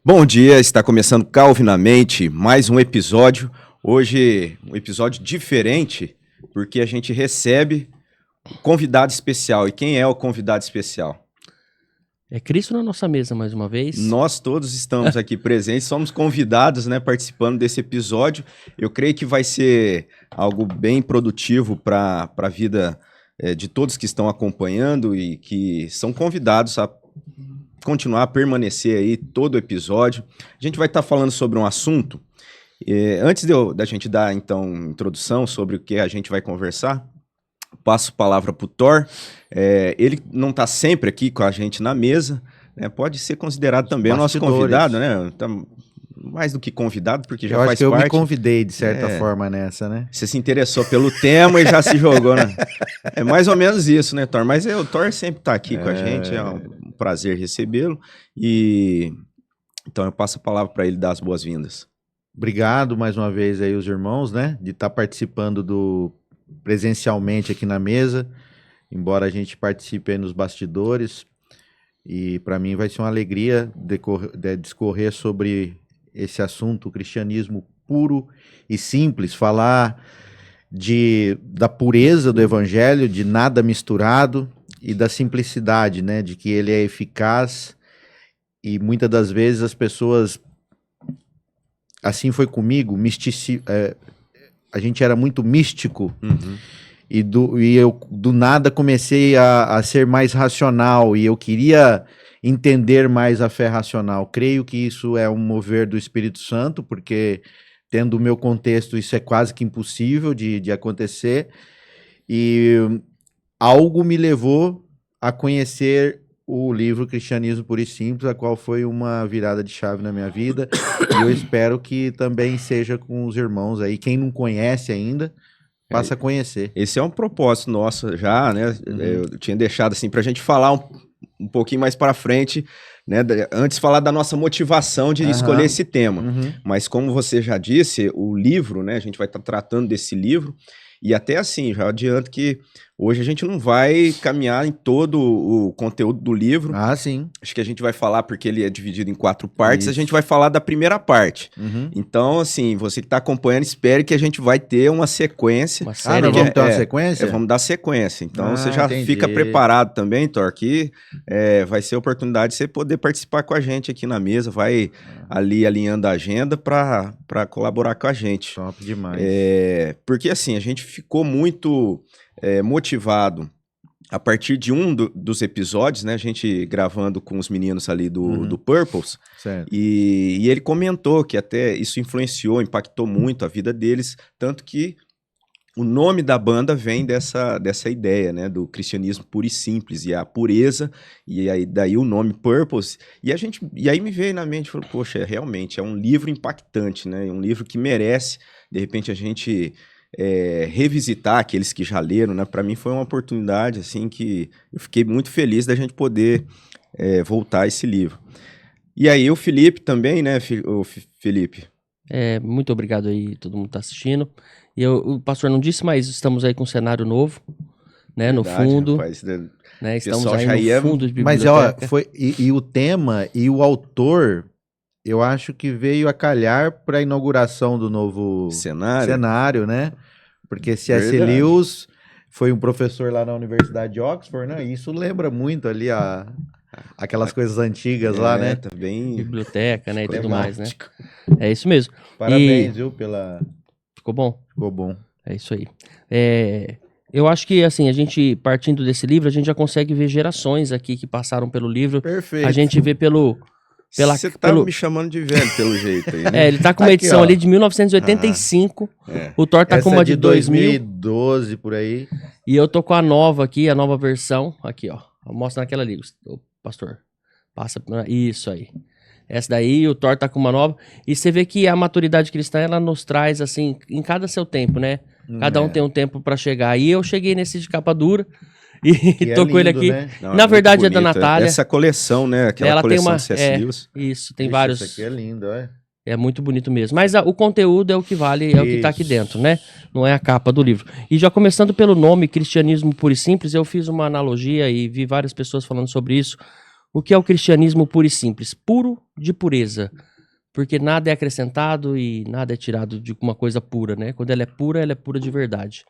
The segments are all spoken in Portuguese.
Bom dia, está começando Calvinamente, mais um episódio. Hoje, um episódio diferente, porque a gente recebe um convidado especial. E quem é o convidado especial? É Cristo na nossa mesa, mais uma vez. Nós todos estamos aqui presentes, somos convidados, né, participando desse episódio. Eu creio que vai ser algo bem produtivo para a vida de todos que estão acompanhando e que são convidados a continuar a permanecer aí todo o episódio. A gente vai estar falando sobre um assunto. Antes da gente dar, então, introdução sobre o que a gente vai conversar, passo a palavra para o Thor. Ele não está sempre aqui com a gente na mesa, né? Pode ser considerado também o nosso convidado, né? Tá mais do que convidado, porque já faz parte. Eu me convidei, de certa forma, nessa, né? Você se interessou pelo tema e já se jogou, né? É mais ou menos isso, né, Thor? Mas o Thor sempre está aqui com a gente, é um prazer recebê-lo. E então eu passo a palavra para ele dar as boas-vindas. Obrigado mais uma vez aí os irmãos, né? De estar participando presencialmente aqui na mesa, embora a gente participe aí nos bastidores. E para mim vai ser uma alegria discorrer sobre esse assunto, o cristianismo puro e simples, falar da pureza do evangelho, de nada misturado e da simplicidade, né, de que ele é eficaz. E muitas das vezes as pessoas, assim foi comigo, a gente era muito místico, e eu do nada comecei a ser mais racional, e eu queria entender mais a fé racional. Creio que isso é um mover do Espírito Santo, porque tendo o meu contexto isso é quase que impossível de acontecer, e algo me levou a conhecer o livro Cristianismo Puro e Simples, a qual foi uma virada de chave na minha vida, e eu espero que também seja com os irmãos aí, quem não conhece ainda, passa a conhecer. Esse é um propósito nosso já, né? Eu tinha deixado assim para a gente falar um pouquinho mais para frente, né? Antes falar da nossa motivação de escolher esse tema. Mas como você já disse, o livro, né? A gente vai estar tratando desse livro. E até assim, já adianto que hoje a gente não vai caminhar em todo o conteúdo do livro. Ah, sim. Acho que a gente vai falar, porque ele é dividido em 4 partes, a gente vai falar da primeira parte. Então, assim, você que está acompanhando, espere que a gente vai ter uma sequência. Uma série nós vamos ter uma sequência? Vamos dar sequência. Então, você já fica preparado também, Thor, que vai ser a oportunidade de você poder participar com a gente aqui na mesa, vai ali alinhando a agenda para colaborar com a gente. Top demais. Porque, assim, a gente ficou muito motivado a partir de dos episódios, né? A gente gravando com os meninos ali do Purples. Certo. E ele comentou que até isso influenciou, impactou muito a vida deles, tanto que o nome da banda vem dessa ideia, né? Do cristianismo puro e simples, e a pureza, e aí daí o nome Purples. E aí me veio na mente, falei, poxa, realmente é um livro impactante, né? Um livro que merece, de repente, a gente revisitar aqueles que já leram, né? Para mim foi uma oportunidade, assim, que eu fiquei muito feliz da gente poder voltar a esse livro. E aí o Felipe também, né, Felipe? Muito obrigado aí, todo mundo tá assistindo. E o pastor não disse, mas estamos aí com um cenário novo, né, no fundo. Rapaz, né, estamos aí no fundo de biblioteca. Mas, ó, e o tema e o autor, eu acho que veio a calhar para a inauguração do novo cenário, né? Porque C.S. Lewis foi um professor lá na Universidade de Oxford, né? E isso lembra muito ali aquelas coisas antigas lá, né? Também. Biblioteca, né? E tudo mais, né? É isso mesmo. Parabéns, viu, pela... Ficou bom? Ficou bom. É isso aí. Eu acho que, assim, a gente, partindo desse livro, a gente já consegue ver gerações aqui que passaram pelo livro. Perfeito. A gente vê Você tá me chamando de velho, pelo jeito aí, né? Ele tá com uma edição ali de 1985. O Thor tá com uma de 2012, por aí. E eu tô com a nova aqui, a nova versão. Aqui, ó. Mostra naquela ali, o pastor. Passa. Isso aí. Essa daí, o Thor tá com uma nova. E você vê que a maturidade cristã, ela nos traz, assim, em cada seu tempo, né? Cada um tem um tempo pra chegar. E eu cheguei nesse de capa dura. E tô com ele aqui. Né? Não, na verdade, é da Natália. Essa coleção, né? Aquela coleção de C.S. Lewis. Isso, tem vários. Isso aqui é lindo, É muito bonito mesmo. Mas o conteúdo é o que vale, é o que tá aqui dentro, né? Não é a capa do livro. E já começando pelo nome, Cristianismo Puro e Simples, eu fiz uma analogia e vi várias pessoas falando sobre isso. o que é o cristianismo puro e simples? Puro de pureza. Porque nada é acrescentado e nada é tirado de uma coisa pura, né? Quando ela é pura de verdade.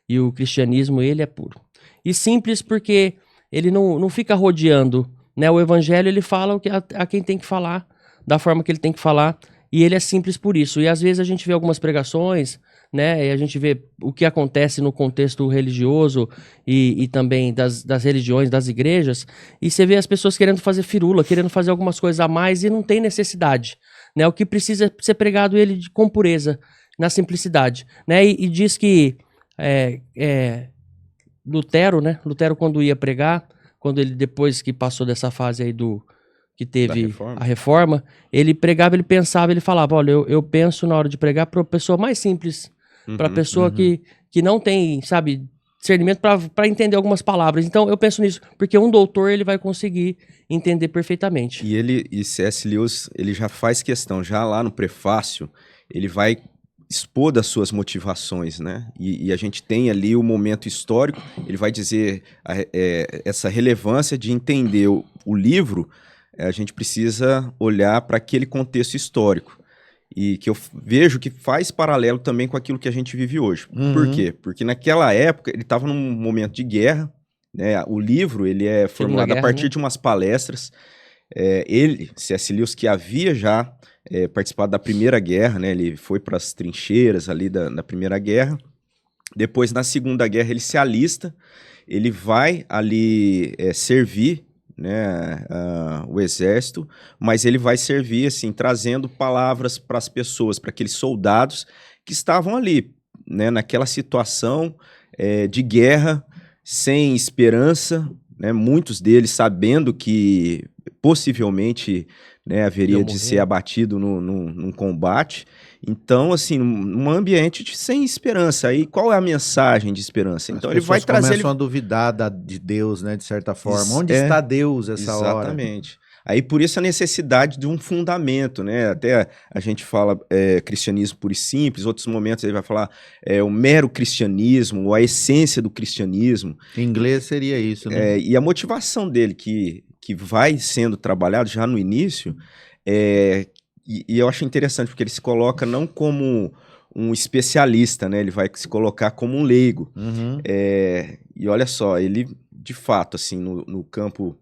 E o cristianismo, ele é puro. E simples porque ele não fica rodeando, né? O evangelho, ele fala o que a quem tem que falar, da forma que ele tem que falar, e ele é simples por isso. E às vezes a gente vê algumas pregações, né? E a gente vê o que acontece no contexto religioso e também das religiões, das igrejas, e você vê as pessoas querendo fazer firula, querendo fazer algumas coisas a mais e não tem necessidade, né? O que precisa é ser pregado ele com pureza, na simplicidade, né? E diz que Lutero, né? Lutero, quando ia pregar, quando ele, depois que passou dessa fase aí que teve a reforma, ele pregava, ele pensava, ele falava, olha, eu penso na hora de pregar para a pessoa mais simples, para a pessoa que não tem, sabe, discernimento para entender algumas palavras. Então eu penso nisso, porque um doutor ele vai conseguir entender perfeitamente. E C.S. Lewis, ele já faz questão, já lá no prefácio, ele vai expor das suas motivações, né? E a gente tem ali o momento histórico, ele vai dizer essa relevância de entender o livro, a gente precisa olhar para aquele contexto histórico. E que eu vejo que faz paralelo também com aquilo que a gente vive hoje. Por quê? Porque naquela época ele estava num momento de guerra, né? O livro ele é formulado a partir de umas palestras. C.S. Lewis, que havia já participado da Primeira Guerra, né? Ele foi para as trincheiras ali da Primeira Guerra. Depois, na Segunda Guerra, ele se alista, ele vai ali servir, né, o exército, mas ele vai servir assim, trazendo palavras para as pessoas, para aqueles soldados que estavam ali, né, naquela situação de guerra, sem esperança, né, muitos deles sabendo que possivelmente, né, haveria de ser abatido num combate. Então, assim, num ambiente sem esperança. Aí, qual é a mensagem de esperança? Então, ele vai trazer... começam a duvidar de Deus, né, de certa forma. Onde está Deus essa hora? Exatamente. Aí, por isso, a necessidade de um fundamento, né? Até a gente fala cristianismo puro e simples, outros momentos ele vai falar o mero cristianismo, a essência do cristianismo. Em inglês seria isso, né? E a motivação dele, que vai sendo trabalhado já no início, e eu acho interessante, porque ele se coloca não como um especialista, né? Ele vai se colocar como um leigo. E olha só, ele, de fato, assim, no campo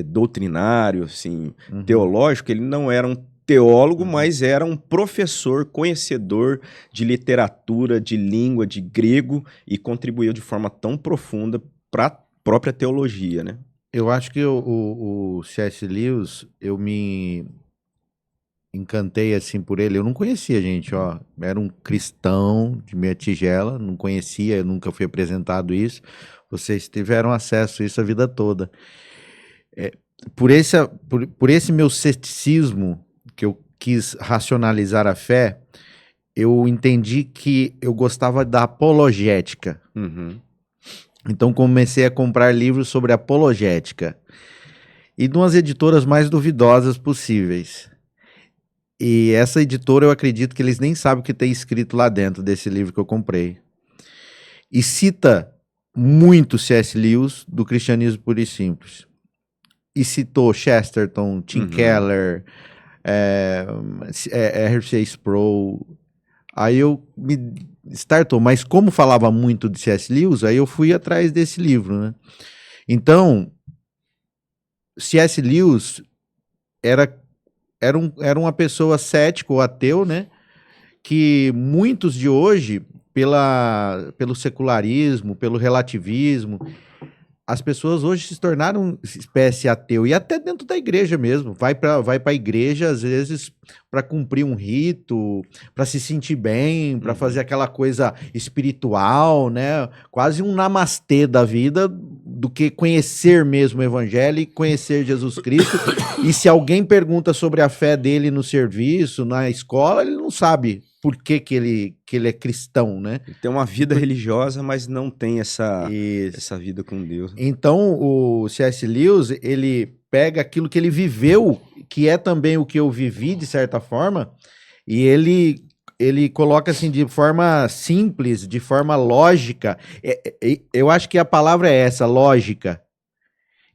doutrinário, assim, teológico, ele não era um teólogo, mas era um professor, conhecedor de literatura, de língua, de grego, e contribuiu de forma tão profunda para a própria teologia, né? Eu acho que o C.S. Lewis, eu me encantei assim por ele. Eu não conhecia, gente, ó. Era um cristão de meia tigela, não conhecia, eu nunca fui apresentado isso. Vocês tiveram acesso a isso a vida toda. Por esse meu ceticismo, que eu quis racionalizar a fé, eu entendi que eu gostava da apologética. Então comecei a comprar livros sobre apologética. E de umas editoras mais duvidosas possíveis. E essa editora, eu acredito que eles nem sabem o que tem escrito lá dentro desse livro que eu comprei. E cita muito C.S. Lewis do Cristianismo Puro e Simples. E citou Chesterton, Tim Keller, R.C. Sproul. Aí eu me startou, mas como falava muito de C.S. Lewis, aí eu fui atrás desse livro, né? Então, C.S. Lewis era uma pessoa cética ou ateu, né? Que muitos de hoje, pelo secularismo, pelo relativismo, as pessoas hoje se tornaram espécie ateu, e até dentro da igreja mesmo, vai para a igreja às vezes para cumprir um rito, para se sentir bem, para fazer aquela coisa espiritual, né? Quase um namastê da vida, do que conhecer mesmo o evangelho e conhecer Jesus Cristo. E se alguém pergunta sobre a fé dele no serviço, na escola, ele não sabe por que ele é cristão, né? Ele tem uma vida religiosa, mas não tem essa vida com Deus. Então, o C.S. Lewis, ele pega aquilo que ele viveu, que é também o que eu vivi, de certa forma, e ele coloca assim de forma simples, de forma lógica. Eu acho que a palavra é essa, lógica.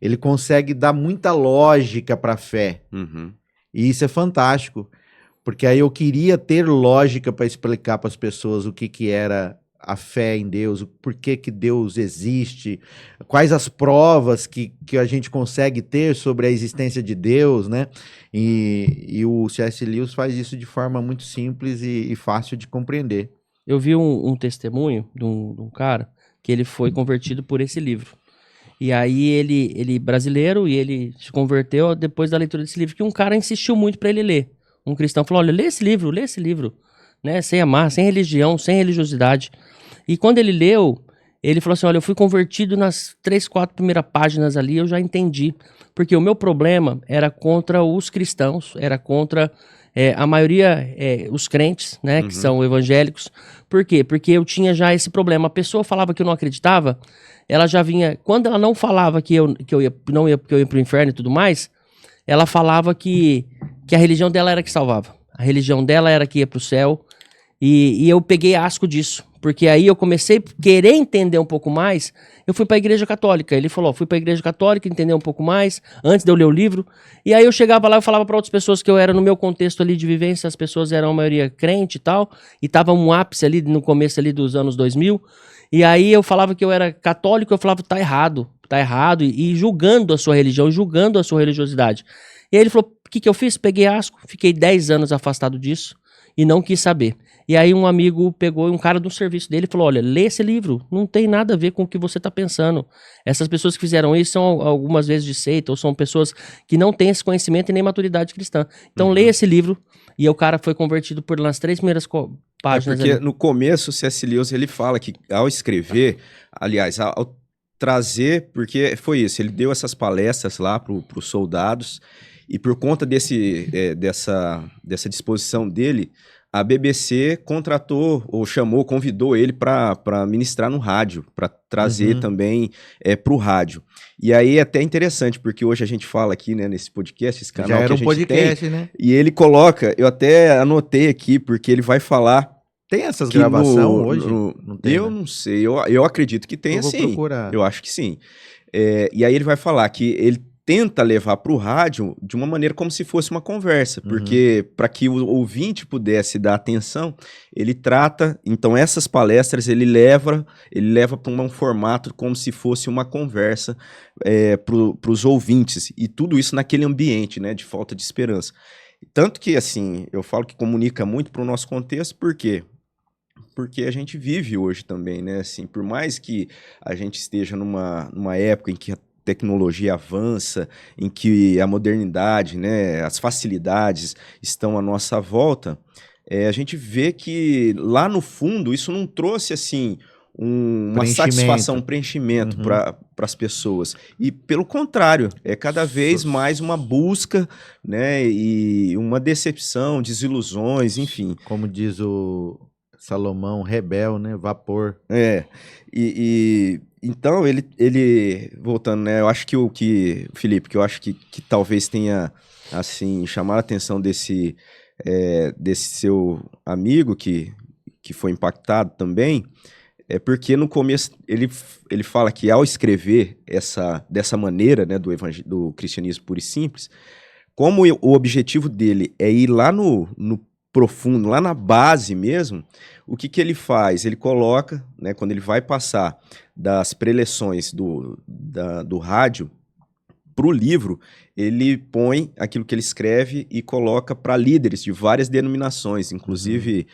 ele consegue dar muita lógica para a fé. Uhum. E isso é fantástico, porque aí eu queria ter lógica para explicar para as pessoas o que era a fé em Deus, o porquê que Deus existe, quais as provas que a gente consegue ter sobre a existência de Deus, né? E o C.S. Lewis faz isso de forma muito simples e fácil de compreender. Eu vi um testemunho de um cara que ele foi convertido por esse livro. E aí ele brasileiro, e ele se converteu depois da leitura desse livro, que um cara insistiu muito para ele ler. Um cristão falou, olha, lê esse livro, né? Sem amar, sem religião, sem religiosidade. E quando ele leu, ele falou assim, olha, eu fui convertido nas 3, 4 primeiras páginas ali, eu já entendi. Porque o meu problema era contra os cristãos, era contra a maioria, os crentes, né, que são evangélicos. Por quê? Porque eu tinha já esse problema. A pessoa falava que eu não acreditava, ela já vinha... Quando ela não falava que eu ia pro inferno e tudo mais, ela falava que a religião dela era que salvava. A religião dela era que ia pro céu. E eu peguei asco disso. Porque aí eu comecei a querer entender um pouco mais. Eu fui para a igreja católica. Ele falou, fui para a igreja católica, entender um pouco mais, antes de eu ler o livro. E aí eu chegava lá e falava para outras pessoas que eu era no meu contexto ali de vivência, as pessoas eram a maioria crente e tal, e tava um ápice ali no começo ali dos anos 2000. E aí eu falava que eu era católico, eu falava, tá errado, e julgando a sua religião, julgando a sua religiosidade. E aí ele falou, o que eu fiz? Peguei asco, fiquei 10 anos afastado disso e não quis saber. E aí um amigo pegou, um cara do serviço dele, falou, olha, lê esse livro, não tem nada a ver com o que você está pensando. Essas pessoas que fizeram isso são algumas vezes de seita, ou são pessoas que não têm esse conhecimento e nem maturidade cristã. Então lê esse livro, e o cara foi convertido por nas 3 primeiras páginas. Porque ali. no começo o C.S. Lewis ele fala que ao escrever, aliás, ao trazer, porque foi isso, ele deu essas palestras lá para os soldados, e por conta dessa disposição dele, a BBC contratou, ou chamou, convidou ele para ministrar no rádio, para trazer também para o rádio. E aí é até interessante, porque hoje a gente fala aqui, né, nesse podcast, esse canal Já era que a um gente podcast, tem, né? e ele coloca, eu até anotei aqui, porque ele vai falar Tem essas que gravações hoje? Não tem, eu né? não sei, eu acredito que tenha Eu vou sim. procurar. Eu acho que sim. E aí ele vai falar que ele tenta levar para o rádio de uma maneira como se fosse uma conversa, porque para que o ouvinte pudesse dar atenção, ele trata, então essas palestras ele leva para um formato como se fosse uma conversa para os ouvintes, e tudo isso naquele ambiente, né, de falta de esperança. Tanto que, assim, eu falo que comunica muito para o nosso contexto, por quê? Porque a gente vive hoje também, né? Assim, por mais que a gente esteja numa época em que a tecnologia avança, em que a modernidade, né, as facilidades estão à nossa volta, a gente vê que lá no fundo isso não trouxe assim uma satisfação, um preenchimento para as pessoas. E pelo contrário, é cada vez mais uma busca, né, e uma decepção, desilusões, enfim. Como diz o Salomão, rebel, né? Vapor. Então, ele voltando, né, eu acho Felipe, que eu acho que talvez tenha, assim, chamado a atenção desse seu amigo que foi impactado também, porque no começo ele fala que ao escrever dessa maneira, né, do cristianismo puro e simples, como o objetivo dele é ir lá no profundo, lá na base mesmo, o que ele faz? Ele coloca, né, quando ele vai passar das preleções do rádio para o livro, ele põe aquilo que ele escreve e coloca para líderes de várias denominações, inclusive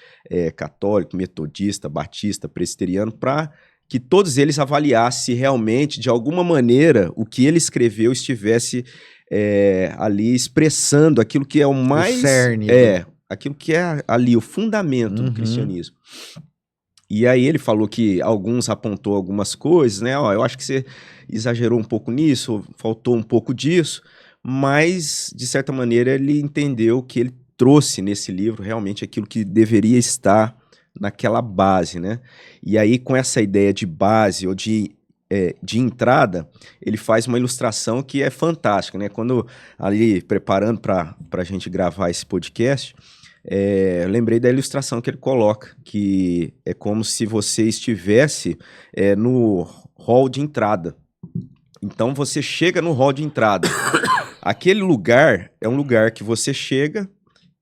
católico, metodista, batista, presbiteriano, para que todos eles avaliassem se realmente, de alguma maneira, o que ele escreveu estivesse ali expressando aquilo que é o mais... O cerne. Aquilo que é ali o fundamento do cristianismo. E aí ele falou que alguns apontou algumas coisas, né? Eu acho que você exagerou um pouco nisso, faltou um pouco disso, mas, de certa maneira, ele entendeu que ele trouxe nesse livro realmente aquilo que deveria estar naquela base, né? E aí, com essa ideia de base ou de entrada, ele faz uma ilustração que é fantástica, né? Quando ali, preparando para a gente gravar esse podcast, eu lembrei da ilustração que ele coloca, que é como se você estivesse no hall de entrada. Então você chega no hall de entrada. Aquele lugar é um lugar que você chega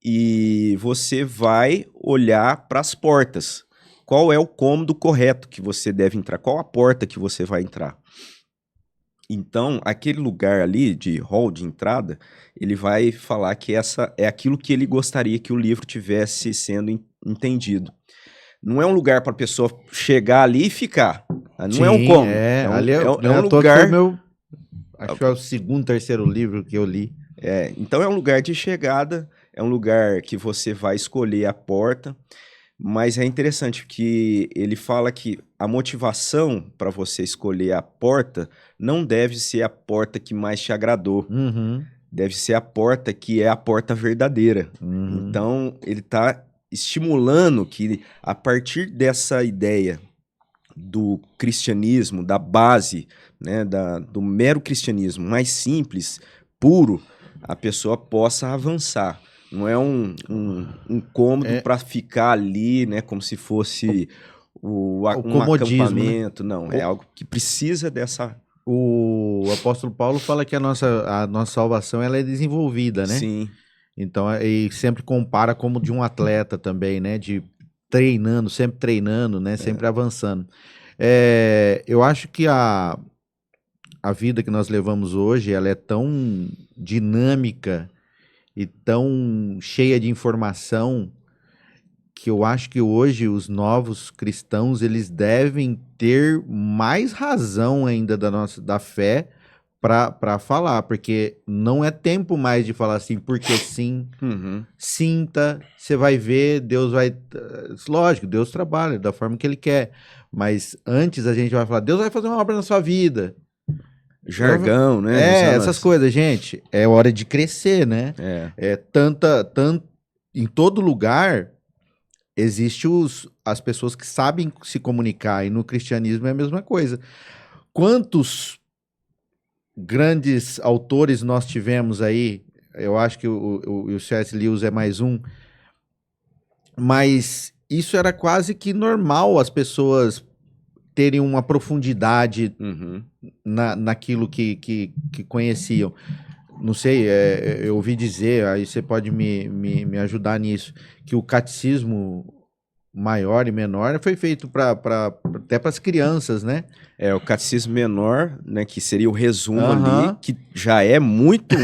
e você vai olhar para as portas. Qual é o cômodo correto que você deve entrar? Qual a porta que você vai entrar? Então, aquele lugar ali de hall de entrada, ele vai falar que essa é aquilo que ele gostaria que o livro tivesse sendo entendido. Não é um lugar para a pessoa chegar ali e ficar. Não é um cômodo. Ali é um foi lugar. Acho que é o segundo, terceiro livro que eu li. Então é um lugar de chegada, é um lugar que você vai escolher a porta. Mas é interessante que ele fala que a motivação para você escolher a porta não deve ser a porta que mais te agradou. Uhum. Deve ser a porta que é a porta verdadeira. Uhum. Então, ele está estimulando que, a partir dessa ideia do cristianismo, da base, né, do mero cristianismo mais simples, puro, a pessoa possa avançar. Não é um cômodo para ficar ali, né, como se fosse um acampamento. Né? Não, é algo que precisa dessa... O apóstolo Paulo fala que a nossa salvação ela é desenvolvida, né? Sim. Então, e sempre compara como de um atleta também, né? De treinando, né? Sempre avançando. Eu acho que a vida que nós levamos hoje, ela é tão dinâmica e tão cheia de informação que eu acho que hoje os novos cristãos eles devem ter mais razão ainda da fé para falar, porque não é tempo mais de falar assim, porque sim, sinta, você vai ver, Deus vai... Lógico, Deus trabalha da forma que Ele quer, mas antes a gente vai falar, Deus vai fazer uma obra na sua vida. Jargão, né? Essas coisas, gente, é hora de crescer, né? Em todo lugar existe as pessoas que sabem se comunicar, e no cristianismo é a mesma coisa. Quantos grandes autores nós tivemos aí? Eu acho que o C.S. Lewis é mais um, mas isso era quase que normal as pessoas terem uma profundidade naquilo que conheciam. Não sei, eu ouvi dizer, aí você pode me ajudar nisso, que o catecismo maior e menor foi feito até para as crianças, né? O catecismo menor, né, que seria o resumo ali, que já é muito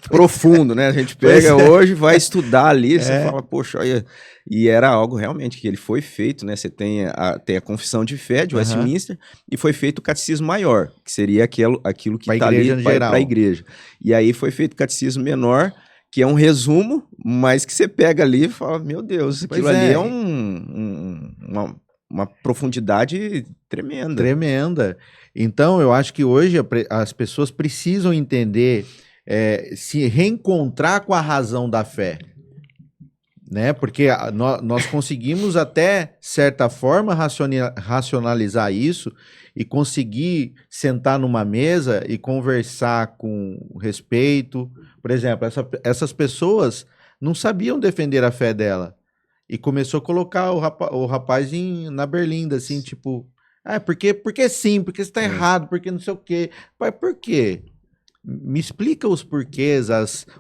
profundo, né? A gente pega hoje, vai estudar ali, você fala, poxa, olha... E era algo realmente que ele foi feito, né? Você tem a confissão de fé de Westminster e foi feito o catecismo maior, que seria aquilo que está ali para a igreja. E aí foi feito o catecismo menor, que é um resumo, mas que você pega ali e fala, meu Deus, aquilo ali é uma profundidade tremenda. Tremenda. Então, eu acho que hoje as pessoas precisam entender, se reencontrar com a razão da fé. Né? Porque nós conseguimos até certa forma racionalizar isso e conseguir sentar numa mesa e conversar com respeito. Por exemplo, essas pessoas não sabiam defender a fé dela e começou a colocar o rapaz na berlinda, assim, tipo, porque sim, porque você está errado, porque não sei o quê. Pai, por quê? Me explica os porquês,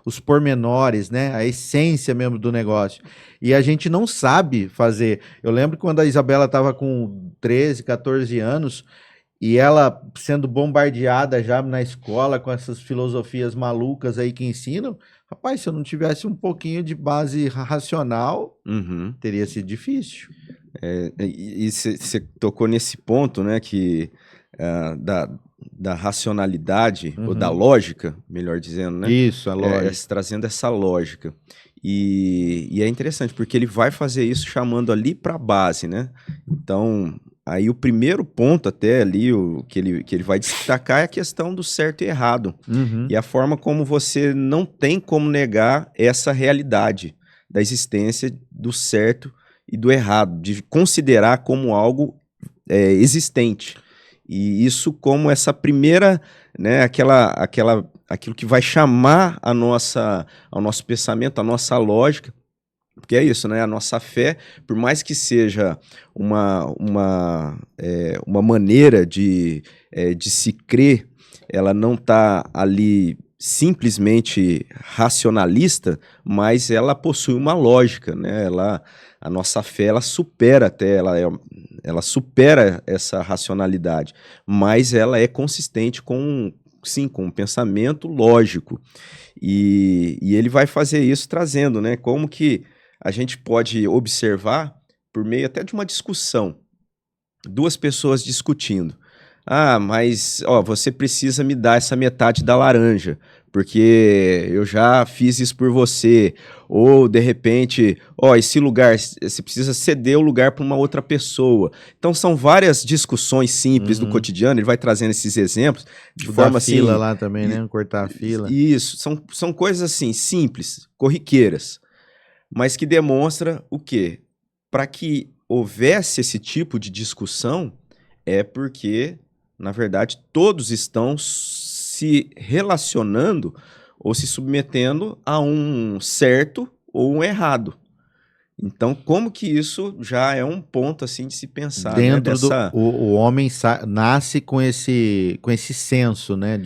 os pormenores, né? A essência mesmo do negócio. E a gente não sabe fazer. Eu lembro quando a Isabela estava com 13, 14 anos e ela sendo bombardeada já na escola com essas filosofias malucas aí que ensinam. Rapaz, se eu não tivesse um pouquinho de base racional, teria sido difícil. E você tocou nesse ponto, né? Que da racionalidade, ou da lógica, melhor dizendo, né? Isso, a lógica. Trazendo essa lógica. E é interessante, porque ele vai fazer isso chamando ali para a base, né? Então, aí o primeiro ponto até ali, que ele vai destacar é a questão do certo e errado. E a forma como você não tem como negar essa realidade da existência do certo e do errado, de considerar como algo existente. E isso como essa primeira, né, aquilo que vai chamar ao nosso pensamento, a nossa lógica, porque é isso, né, a nossa fé, por mais que seja uma maneira de se crer ela não está ali simplesmente racionalista, mas ela possui uma lógica, né? A nossa fé, ela supera até, ela supera essa racionalidade, mas ela é consistente sim, com um pensamento lógico. E ele vai fazer isso trazendo, né? Como que a gente pode observar por meio até de uma discussão, duas pessoas discutindo. Ah, mas ó, você precisa me dar essa metade da laranja, porque eu já fiz isso por você. Ou de repente, ó, esse lugar, você precisa ceder o lugar para uma outra pessoa. Então são várias discussões simples do cotidiano, ele vai trazendo esses exemplos de O forma da fila assim. lá também, né? Cortar a fila. Isso, são coisas assim, simples, corriqueiras, mas que demonstra o quê? Para que houvesse esse tipo de discussão, é porque, na verdade, todos estão se relacionando ou se submetendo a um certo ou um errado. Então, como que isso já é um ponto assim de se pensar, né? Dentro do. O homem nasce com esse senso, né?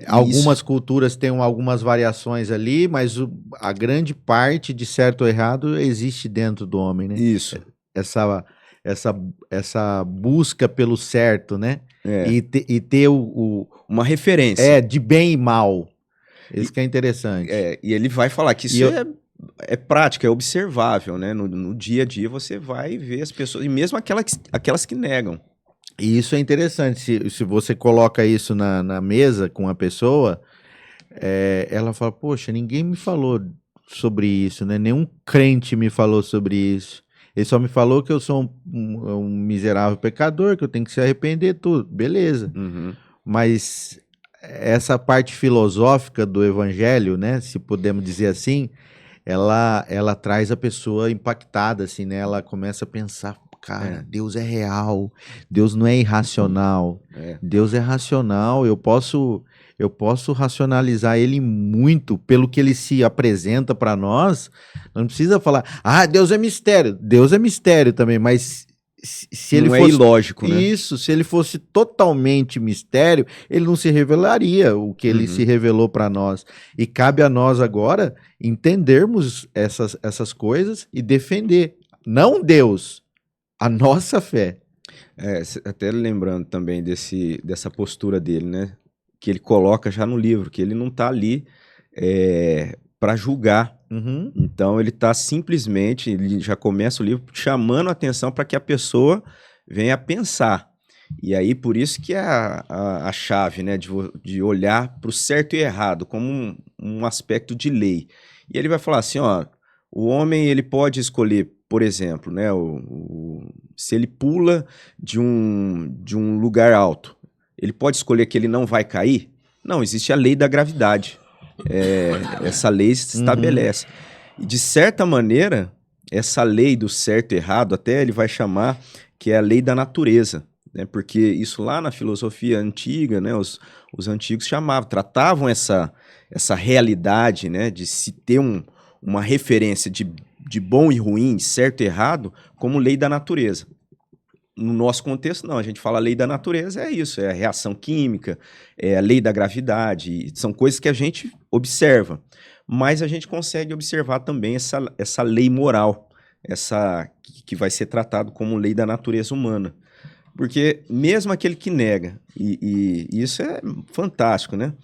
Algumas isso, culturas têm algumas variações ali, mas a grande parte de certo ou errado existe dentro do homem, né? isso. Essa, essa busca pelo certo, né? É. E ter Uma referência. de bem e mal. Isso que é interessante. E ele vai falar que isso é prática, é observável, né? No dia a dia você vai ver as pessoas, e mesmo aquelas que negam. E isso é interessante, se você coloca isso na mesa com a pessoa, ela fala, poxa, ninguém me falou sobre isso, né? Nenhum crente me falou sobre isso. Ele só me falou que eu sou um miserável pecador, que eu tenho que se arrepender, tudo. Beleza. Uhum. Mas essa parte filosófica do evangelho, né? Se podemos dizer assim, ela traz a pessoa impactada, assim, né? Ela começa a pensar, cara, Deus é real, Deus não é irracional, Deus é racional, eu posso racionalizar ele muito pelo que ele se apresenta para nós. Não precisa falar, Deus é mistério também, mas se ele não fosse é ilógico, né? isso, se ele fosse totalmente mistério, ele não se revelaria o que ele se revelou para nós. E cabe a nós agora entendermos essas coisas e defender, não Deus, a nossa fé. Até lembrando também dessa postura dele, né? Que ele coloca já no livro, que ele não está ali para julgar. Uhum. Então ele está simplesmente, ele já começa o livro chamando a atenção para que a pessoa venha a pensar. E aí por isso que é a chave, né? De olhar para o certo e errado como um aspecto de lei. E ele vai falar assim, ó, o homem ele pode escolher, por exemplo, né, se ele pula de um lugar alto, ele pode escolher que ele não vai cair? Não, existe a lei da gravidade. Essa lei se estabelece. E de certa maneira, essa lei do certo e errado, até ele vai chamar que é a lei da natureza, né? Porque isso lá na filosofia antiga, né, os antigos tratavam essa realidade, né, de se ter uma referência de bom e ruim, de certo e errado, como lei da natureza. No nosso contexto, não. A gente fala lei da natureza, é isso. É a reação química, é a lei da gravidade. São coisas que a gente observa. Mas a gente consegue observar também essa lei moral, essa que vai ser tratado como lei da natureza humana. Porque mesmo aquele que nega, e isso é fantástico, né?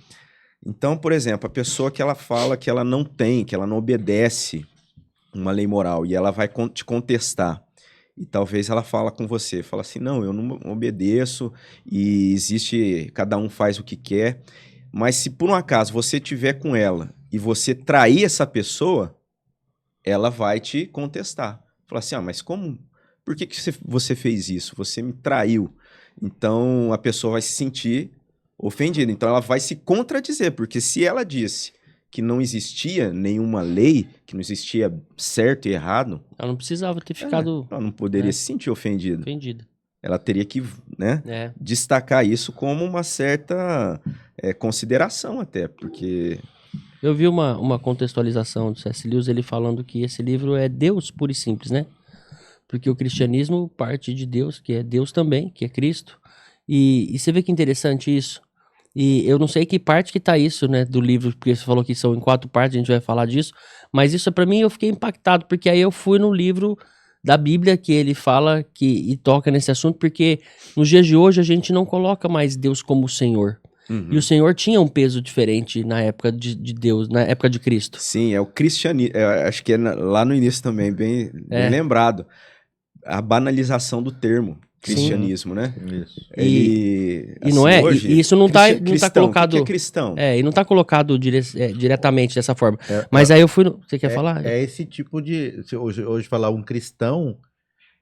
Então, por exemplo, a pessoa que ela fala que ela não tem, que ela não obedece uma lei moral, e ela vai te contestar, e talvez ela fala com você, fala assim, não, eu não obedeço, e existe, cada um faz o que quer, mas se por um acaso você tiver com ela, e você trair essa pessoa, ela vai te contestar. Fala assim, mas como? Por que você fez isso? Você me traiu. Então, a pessoa vai se sentir ofendida. Então, ela vai se contradizer, porque se ela disse que não existia nenhuma lei, que não existia certo e errado... Ela não precisava ter ficado... Ela não poderia se sentir ofendida. Ela teria que, né, destacar isso como uma certa consideração até, porque... Eu vi uma contextualização do C.S. Lewis, ele falando que esse livro é Deus puro e simples, né? Porque o cristianismo parte de Deus, que é Deus também, que é Cristo. E você vê que interessante isso. E eu não sei que parte que tá isso, né, do livro, porque você falou que são em 4 partes, a gente vai falar disso, mas isso pra mim eu fiquei impactado, porque aí eu fui no livro da Bíblia que ele fala e toca nesse assunto, porque nos dias de hoje a gente não coloca mais Deus como o Senhor. Uhum. E o Senhor tinha um peso diferente na época de Deus, na época de Cristo. Sim, é o cristianismo. Acho que é lá no início também, bem lembrado. A banalização do termo cristianismo, né? Isso. E não é? E isso não tá colocado. O que é cristão? E não tá colocado diretamente dessa forma. Mas aí eu fui. Você quer falar? É esse tipo de. Hoje falar um cristão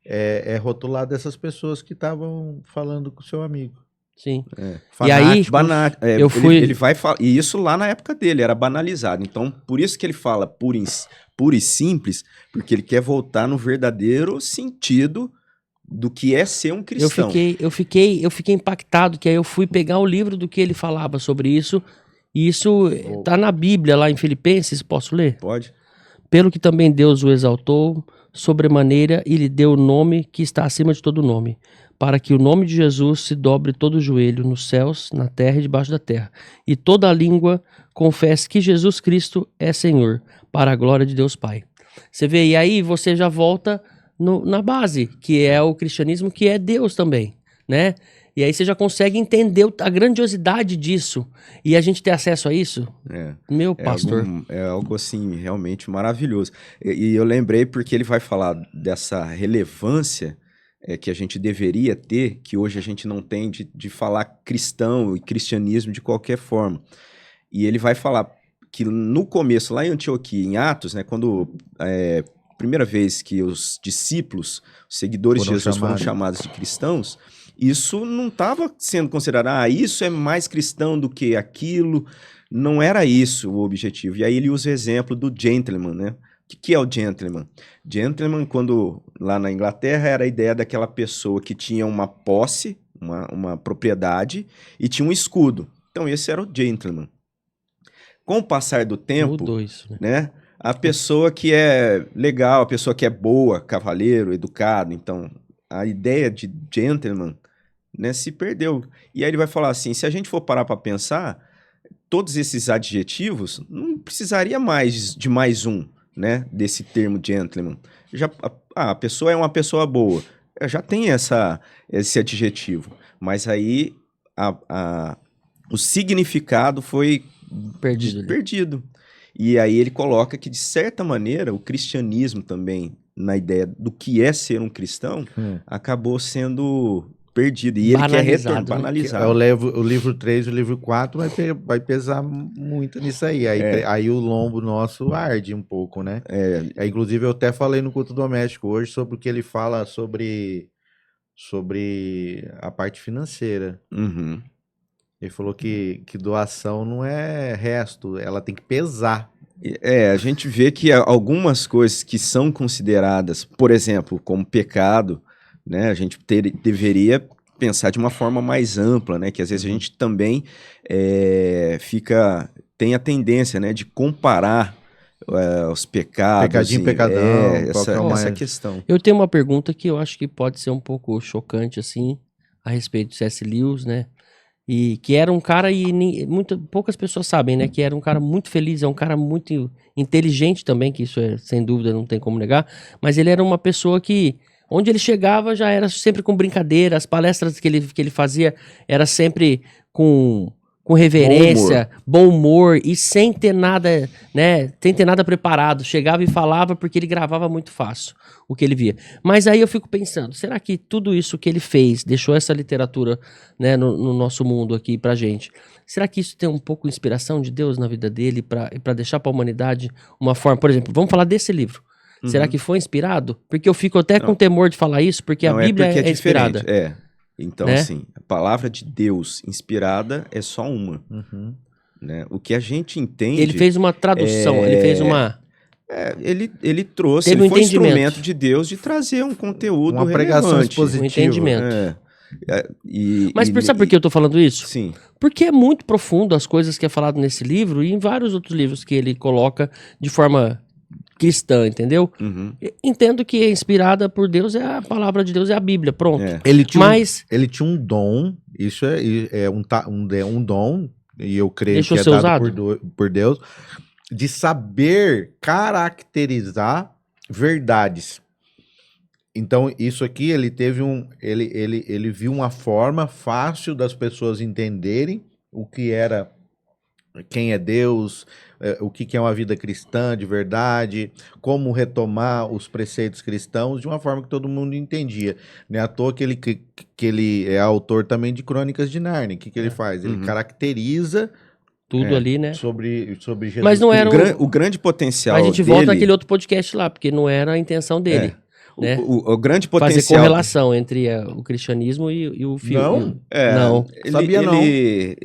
é rotular dessas pessoas que estavam falando com o seu amigo. Sim. Fanático, e aí, eu fui. Ele vai falar. E isso lá na época dele era banalizado. Então, por isso que ele fala puro e simples, porque ele quer voltar no verdadeiro sentido do que é ser um cristão. Eu fiquei impactado, que aí eu fui pegar o livro do que ele falava sobre isso, e isso tá na Bíblia, lá em Filipenses, posso ler? Pode. Pelo que também Deus o exaltou sobremaneira e lhe deu o nome que está acima de todo nome, para que o nome de Jesus se dobre todo o joelho nos céus, na terra e debaixo da terra, e toda a língua confesse que Jesus Cristo é Senhor, para a glória de Deus Pai. Você vê, e aí você já volta na base, que é o cristianismo, que é Deus também, né? E aí você já consegue entender a grandiosidade disso. E a gente ter acesso a isso, meu pastor. É algo assim, realmente maravilhoso. E eu lembrei porque ele vai falar dessa relevância que a gente deveria ter, que hoje a gente não tem, de falar cristão e cristianismo de qualquer forma. E ele vai falar que no começo, lá em Antioquia, em Atos, né, quando primeira vez que os discípulos, os seguidores de Jesus foram chamados de cristãos, isso não estava sendo considerado, isso é mais cristão do que aquilo, não era isso o objetivo. E aí ele usa o exemplo do gentleman, né? O que é o gentleman? Gentleman, quando lá na Inglaterra, era a ideia daquela pessoa que tinha uma posse, uma propriedade, e tinha um escudo. Então esse era o gentleman. Com o passar do tempo, mudou isso, né? A pessoa que é legal, a pessoa que é boa, cavaleiro, educado, então a ideia de gentleman, né, se perdeu. E aí ele vai falar assim, se a gente for parar para pensar, todos esses adjetivos, não precisaria mais de mais um, né, desse termo gentleman. A pessoa é uma pessoa boa, já tem esse adjetivo, mas aí o significado foi perdido. E aí ele coloca que, de certa maneira, o cristianismo também, na ideia do que é ser um cristão, acabou sendo perdido. E ele quer retornar, banalizado. O livro 3 e o livro 4 vai pesar muito nisso aí. Aí o lombo nosso arde um pouco, né? Inclusive, eu até falei no culto doméstico hoje sobre o que ele fala sobre a parte financeira. Uhum. Ele falou que doação não é resto, ela tem que pesar. A gente vê que algumas coisas que são consideradas, por exemplo, como pecado, né, a gente deveria pensar de uma forma mais ampla, né, que às vezes a gente também tem a tendência, né, de comparar os pecados. Pecadinho, pecadão, essa questão. Eu tenho uma pergunta que eu acho que pode ser um pouco chocante, assim, a respeito de C.S. Lewis, né? E que era um cara, poucas pessoas sabem, né? Que era um cara muito feliz, é um cara muito inteligente também, que isso sem dúvida não tem como negar. Mas ele era uma pessoa que, onde ele chegava, já era sempre com brincadeira. As palestras que ele fazia era sempre com reverência, bom humor e sem ter nada, né? Sem ter nada preparado. Chegava e falava porque ele gravava muito fácil o que ele via. Mas aí eu fico pensando, será que tudo isso que ele fez, deixou essa literatura, né, no nosso mundo aqui pra gente, será que isso tem um pouco de inspiração de Deus na vida dele pra deixar pra humanidade uma forma, por exemplo, vamos falar desse livro. Será que foi inspirado? Porque eu fico até com temor de falar isso, porque a Bíblia é inspirada. Então, né? assim, a palavra de Deus inspirada é só uma. Né? O que a gente entende... Ele fez uma tradução, ele fez uma... ele trouxe, Teve ele foi entendimento. Instrumento de Deus de trazer um conteúdo uma pregação relevante. expositiva. Um entendimento. Mas sabe por que eu tô falando isso? Sim. Porque é muito profundo as coisas que é falado nesse livro e em vários outros livros que ele coloca de forma cristã, entendeu? Entendo que é inspirada por Deus, é a palavra de Deus, é a Bíblia, pronto. Ele tinha um dom Isso é um dom, e eu creio Deixa que eu é ser dado usado. por Deus, de saber caracterizar verdades. Então, isso aqui, ele teve ele viu uma forma fácil das pessoas entenderem o que era, quem é Deus, o que é uma vida cristã de verdade, como retomar os preceitos cristãos de uma forma que todo mundo entendia. Não é à toa que ele é autor também de Crônicas de Nárnia. O que ele faz? Ele Uhum. caracteriza Tudo ali, né? sobre Jesus Mas não Cristo. era O grande potencial A gente dele... volta naquele outro podcast lá, porque não era a intenção dele. Né? O grande Fazer potencial... correlação entre o cristianismo e o filme. Não? Não. Sabia não.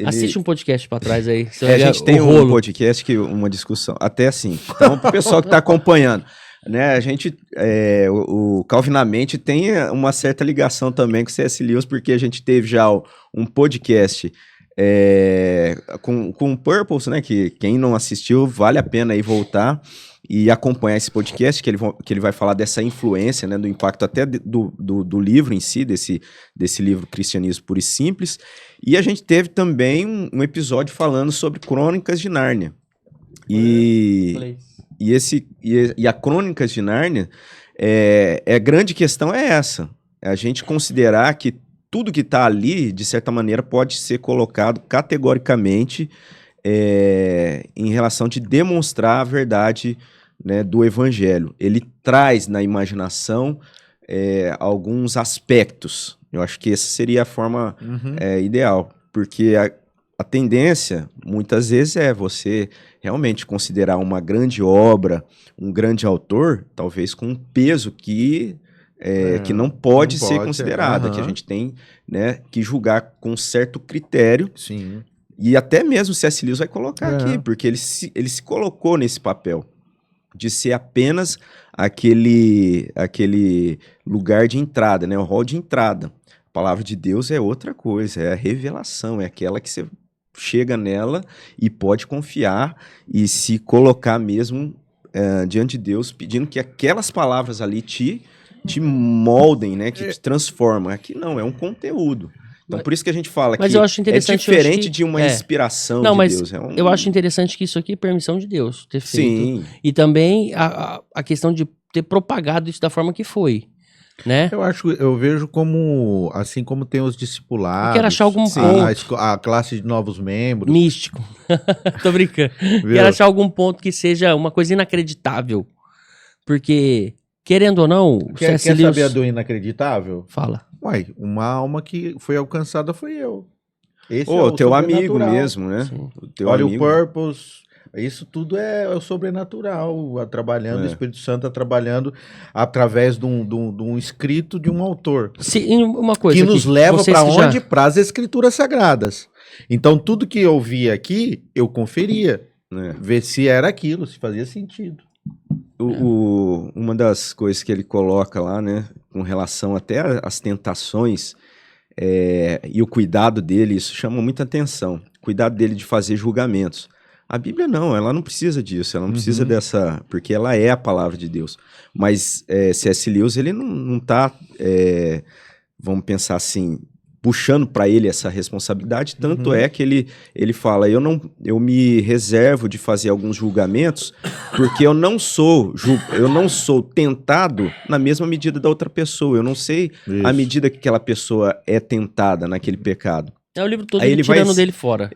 Assiste um podcast pra trás aí. Você A vai ver gente tem o um rolo. podcast, uma discussão, até assim. Então, pro pessoal que tá acompanhando, né, a gente, o Calvinamente tem uma certa ligação também com o C.S. Lewis, porque a gente teve já um podcast com o Purpose, né, que quem não assistiu, vale a pena aí voltar e acompanhar esse podcast, que ele vai falar dessa influência, né, do impacto até do livro em si, desse livro Cristianismo Puro e Simples. E a gente teve também um episódio falando sobre Crônicas de Nárnia. E a Crônicas de Nárnia, a grande questão é essa. É a gente considerar que tudo que está ali, de certa maneira, pode ser colocado categoricamente em relação de demonstrar a verdade, né, do Evangelho. Ele traz na imaginação alguns aspectos. Eu acho que essa seria a forma ideal, porque a tendência, muitas vezes, é você realmente considerar uma grande obra, um grande autor, talvez com um peso que não pode ser considerada, que a gente tem, né, que julgar com certo critério. Sim. E até mesmo o C.S. Lewis vai colocar aqui, porque ele se colocou nesse papel de ser apenas aquele lugar de entrada, né, o hall de entrada. A palavra de Deus é outra coisa, é a revelação, é aquela que você chega nela e pode confiar e se colocar mesmo diante de Deus, pedindo que aquelas palavras ali te moldem, né, que te transformam. Aqui não, é um conteúdo. Então, por isso que a gente fala que eu acho interessante, diferente de uma inspiração de Deus. Eu acho interessante que isso aqui é permissão de Deus ter feito. Sim. E também a questão de ter propagado isso da forma que foi, né? Eu vejo como, assim como tem os discipulados. Eu quero achar algum ponto. A classe de novos membros. Místico. Tô brincando. Quero achar algum ponto que seja uma coisa inacreditável. Porque, querendo ou não... Quer saber do inacreditável? Fala. Uai, uma alma que foi alcançada foi eu. Esse o teu amigo mesmo, né? Olha, o Purpose, isso tudo é o sobrenatural, trabalhando, o Espírito Santo trabalhando através de um escrito de um autor. Sim, uma coisa que nos leva para onde? Para as escrituras sagradas. Então, tudo que eu via aqui, eu conferia, ver se era aquilo, se fazia sentido. Uma das coisas que ele coloca lá, né, com relação até às tentações e o cuidado dele, isso chama muita atenção. O cuidado dele de fazer julgamentos. A Bíblia não, ela não precisa disso, ela não precisa dessa... Porque ela é a palavra de Deus. Mas C.S. Lewis, ele não está, vamos pensar assim, puxando para ele essa responsabilidade, tanto é que ele fala, eu me reservo de fazer alguns julgamentos, porque eu não sou tentado na mesma medida da outra pessoa, eu não sei a medida que aquela pessoa é tentada naquele pecado. É o livro todo ele tirando dele fora.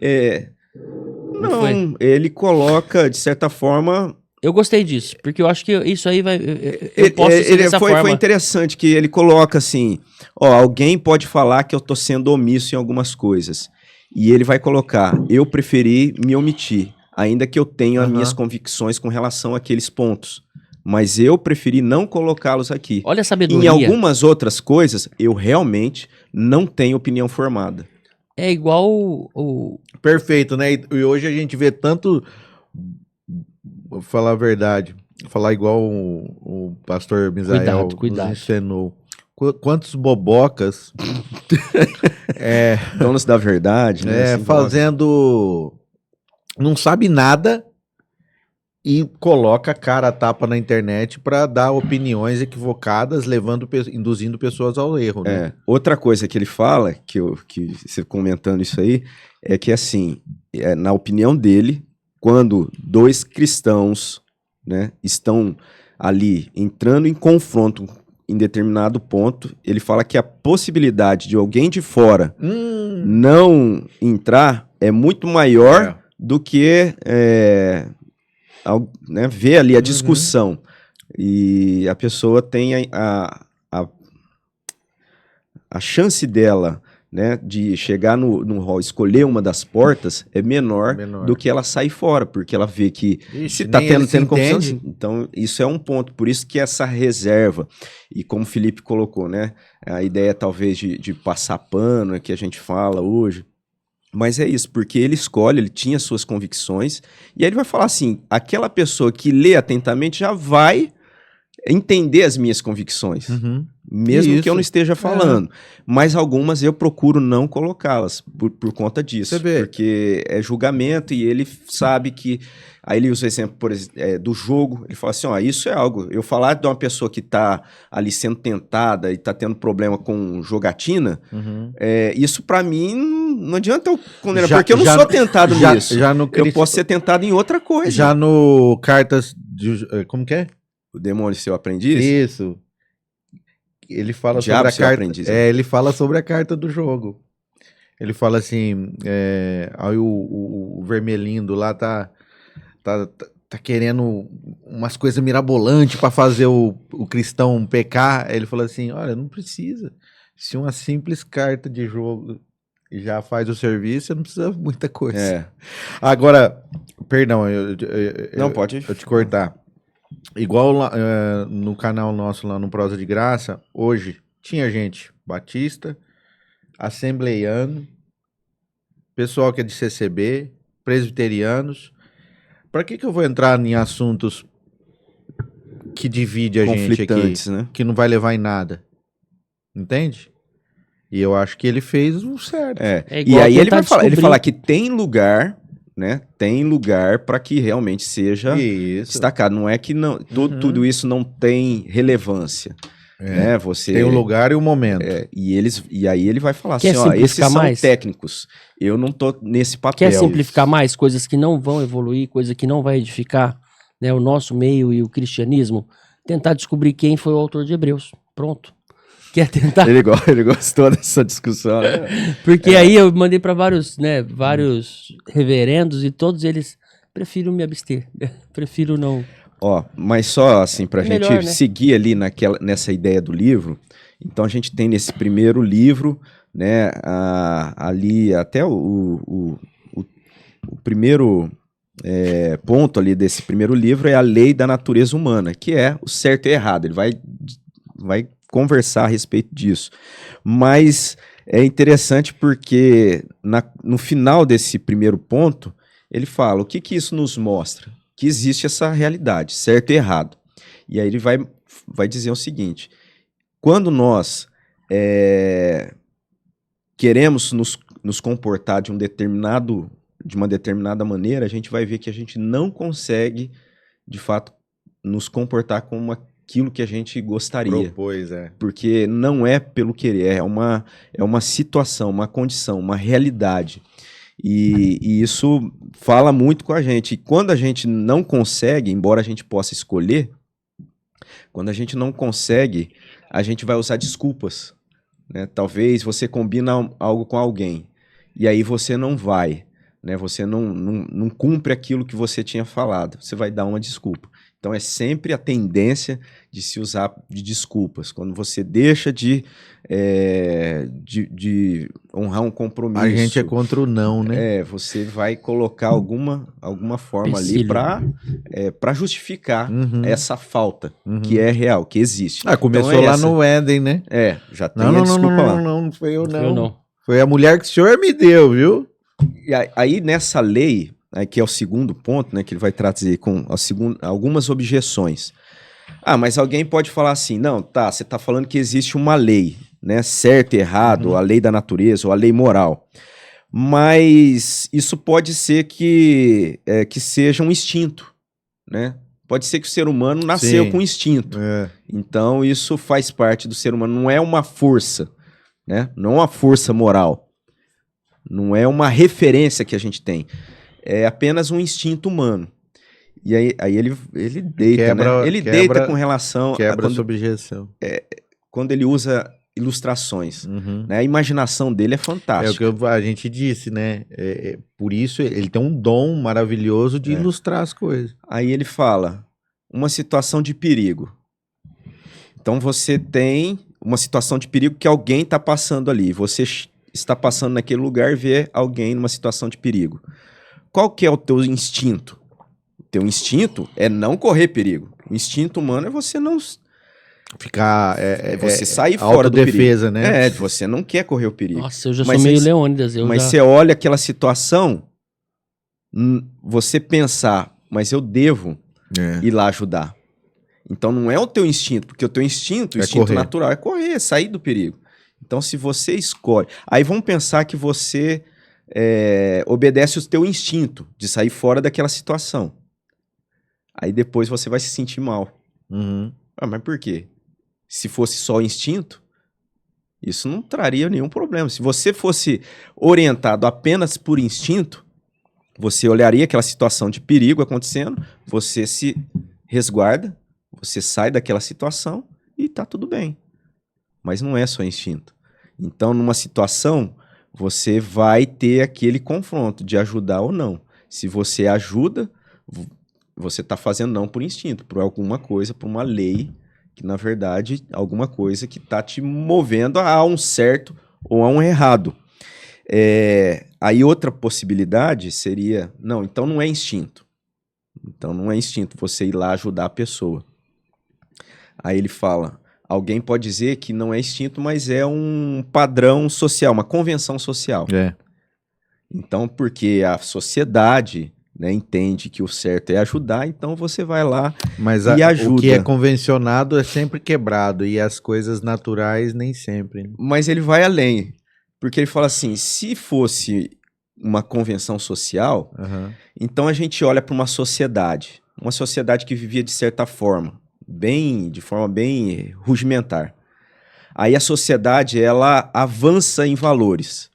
Não, ele coloca, de certa forma... Eu gostei disso, porque eu acho que isso aí vai... Eu posso ser dessa forma. Foi interessante que ele coloca assim, alguém pode falar que eu tô sendo omisso em algumas coisas. E ele vai colocar, eu preferi me omitir, ainda que eu tenha as minhas convicções com relação àqueles pontos. Mas eu preferi não colocá-los aqui. Olha a sabedoria. Em algumas outras coisas, eu realmente não tenho opinião formada. É igual o... Perfeito, né? E hoje a gente vê tanto... Vou falar a verdade. Vou falar igual o pastor Misael nos ensinou. Quantos bobocas... donos da verdade, né? Fazendo... Não sabe nada e coloca a cara a tapa na internet para dar opiniões equivocadas, induzindo pessoas ao erro, né? Outra coisa que ele fala, que você comentando isso aí, é que assim, na opinião dele, quando dois cristãos, né, estão ali entrando em confronto em determinado ponto, ele fala que a possibilidade de alguém de fora não entrar é muito maior do que né, ver ali a discussão. E a pessoa tem a chance dela, né, de chegar no hall, escolher uma das portas, é menor do que ela sair fora, porque ela vê que se tá tendo confusão. Então, isso é um ponto. Por isso que essa reserva, e como o Felipe colocou, né, a ideia talvez de passar pano, que a gente fala hoje, mas é isso, porque ele escolhe, ele tinha suas convicções, e aí ele vai falar assim, aquela pessoa que lê atentamente já vai entender as minhas convicções, mesmo que eu não esteja falando. Mas algumas eu procuro não colocá-las por conta disso. Porque é julgamento e ele sabe que... Aí ele usa o exemplo do jogo, ele fala assim, ó, isso é algo... Eu falar de uma pessoa que está ali sendo tentada e está tendo problema com jogatina, isso para mim não adianta eu condenar, porque eu não sou tentado nisso. Eu posso ser tentado em outra coisa. Já no Cartas... Como que é? O Demônio Seu Aprendiz? Isso. Ele fala sobre a carta. Aprendiz, ele fala sobre a carta do jogo. Ele fala assim: aí o Vermelindo lá tá querendo umas coisas mirabolantes para fazer o cristão pecar. Ele falou assim: olha, não precisa. Se uma simples carta de jogo já faz o serviço, não precisa muita coisa. Agora, perdão, não pode. Eu te cortar. Igual lá, no canal nosso lá no Prosa de Graça, hoje tinha gente batista, assembleiano, pessoal que é de CCB, presbiterianos. Para que eu vou entrar em assuntos que divide a gente aqui, né? Que não vai levar em nada? Entende? E eu acho que ele fez o certo. E aí ele vai falar, ele fala que tem lugar... Né? Tem lugar para que realmente seja destacado. Não é que não, tudo isso não tem relevância. Né? Você tem o lugar e o momento. E aí ele vai falar assim, ó, esses são técnicos. Eu não tô nesse papel. Quer simplificar mais coisas que não vão evoluir, coisa que não vai edificar, né, o nosso meio e o cristianismo? Tentar descobrir quem foi o autor de Hebreus. Pronto. Quer tentar? Ele gostou dessa discussão, né? Porque aí eu mandei para vários reverendos e todos eles prefiro me abster, prefiro não. Mas só assim pra gente seguir ali nessa ideia do livro. Então a gente tem nesse primeiro livro, né, ali até o primeiro ponto ali desse primeiro livro é a lei da natureza humana, que é o certo e errado. Ele vai conversar a respeito disso, mas é interessante porque no final desse primeiro ponto ele fala o que isso nos mostra, que existe essa realidade, certo e errado, e aí ele vai dizer o seguinte: quando nós queremos nos comportar de uma determinada maneira, a gente vai ver que a gente não consegue de fato nos comportar como aquilo que a gente gostaria. Porque não é pelo querer, é uma situação, uma condição, uma realidade. E isso fala muito com a gente. E quando a gente não consegue, embora a gente possa escolher, quando a gente não consegue, a gente vai usar desculpas. Né? Talvez você combina algo com alguém, e aí você não vai. Né? Você não cumpre aquilo que você tinha falado. Você vai dar uma desculpa. Então é sempre a tendência de se usar de desculpas. Quando você deixa de honrar um compromisso. A gente é contra o não, né? Você vai colocar alguma forma ali para justificar essa falta, que é real, que existe. Começou então lá no Éden, né? Já tem a desculpa lá. Não foi eu não. Foi a mulher que o senhor me deu, viu? E aí nessa lei... que é o segundo ponto, né, que ele vai trazer com algumas objeções. Mas alguém pode falar assim, não, você está falando que existe uma lei, né, certo e errado, a lei da natureza ou a lei moral. Mas isso pode ser que seja um instinto, né? Pode ser que o ser humano nasceu Sim. com instinto. É. Então, isso faz parte do ser humano. Não é uma força, né? Não é uma força moral. Não é uma referência que a gente tem. É apenas um instinto humano. E aí ele deita, né? Ele deita com relação a Quebra essa objeção. quando ele usa ilustrações. Uhum. Né? A imaginação dele é É o fantástica. que a gente disse, né? Por isso ele tem um dom maravilhoso de ilustrar as coisas. Aí ele fala, uma situação de perigo. Então você tem uma situação de perigo que alguém está passando ali. Você está passando naquele lugar e vê alguém numa situação de perigo. Qual que é o teu instinto? O teu instinto é não correr perigo. O instinto humano é você não... Ficar. você sair fora do perigo. Autodefesa, né? Você não quer correr o perigo. Nossa, eu já Mas sou meio esse- Leônidas. Mas você olha aquela situação, você pensar, mas eu devo ir lá ajudar. Então não é o teu instinto, porque o teu instinto, o É instinto correr. natural é correr, sair do perigo. Então se você escolhe... Aí vamos pensar que você obedece o teu instinto de sair fora daquela situação. Aí depois você vai se sentir mal. Uhum. Ah, mas por quê? Se fosse só instinto, isso não traria nenhum problema. Se você fosse orientado apenas por instinto, você olharia aquela situação de perigo acontecendo, você se resguarda, você sai daquela situação e tá tudo bem. Mas não é só instinto. Então, numa situação, você vai ter aquele confronto de ajudar ou não. Se você ajuda, você está fazendo não por instinto, por alguma coisa, por uma lei, que na verdade, alguma coisa que está te movendo a um certo ou a um errado. Aí outra possibilidade seria, não, então não é instinto. Então não é instinto você ir lá ajudar a pessoa. Aí ele fala, alguém pode dizer que não é instinto, mas é um padrão social, uma convenção social. Então, porque a sociedade, né, entende que o certo é ajudar, então você vai lá Mas e ajuda. o que é convencionado é sempre quebrado e as coisas naturais nem sempre. Né? Mas ele vai além, porque ele fala assim, se fosse uma convenção social, então a gente olha para uma sociedade que vivia de certa forma, de forma bem rudimentar. Aí a sociedade, ela avança em valores,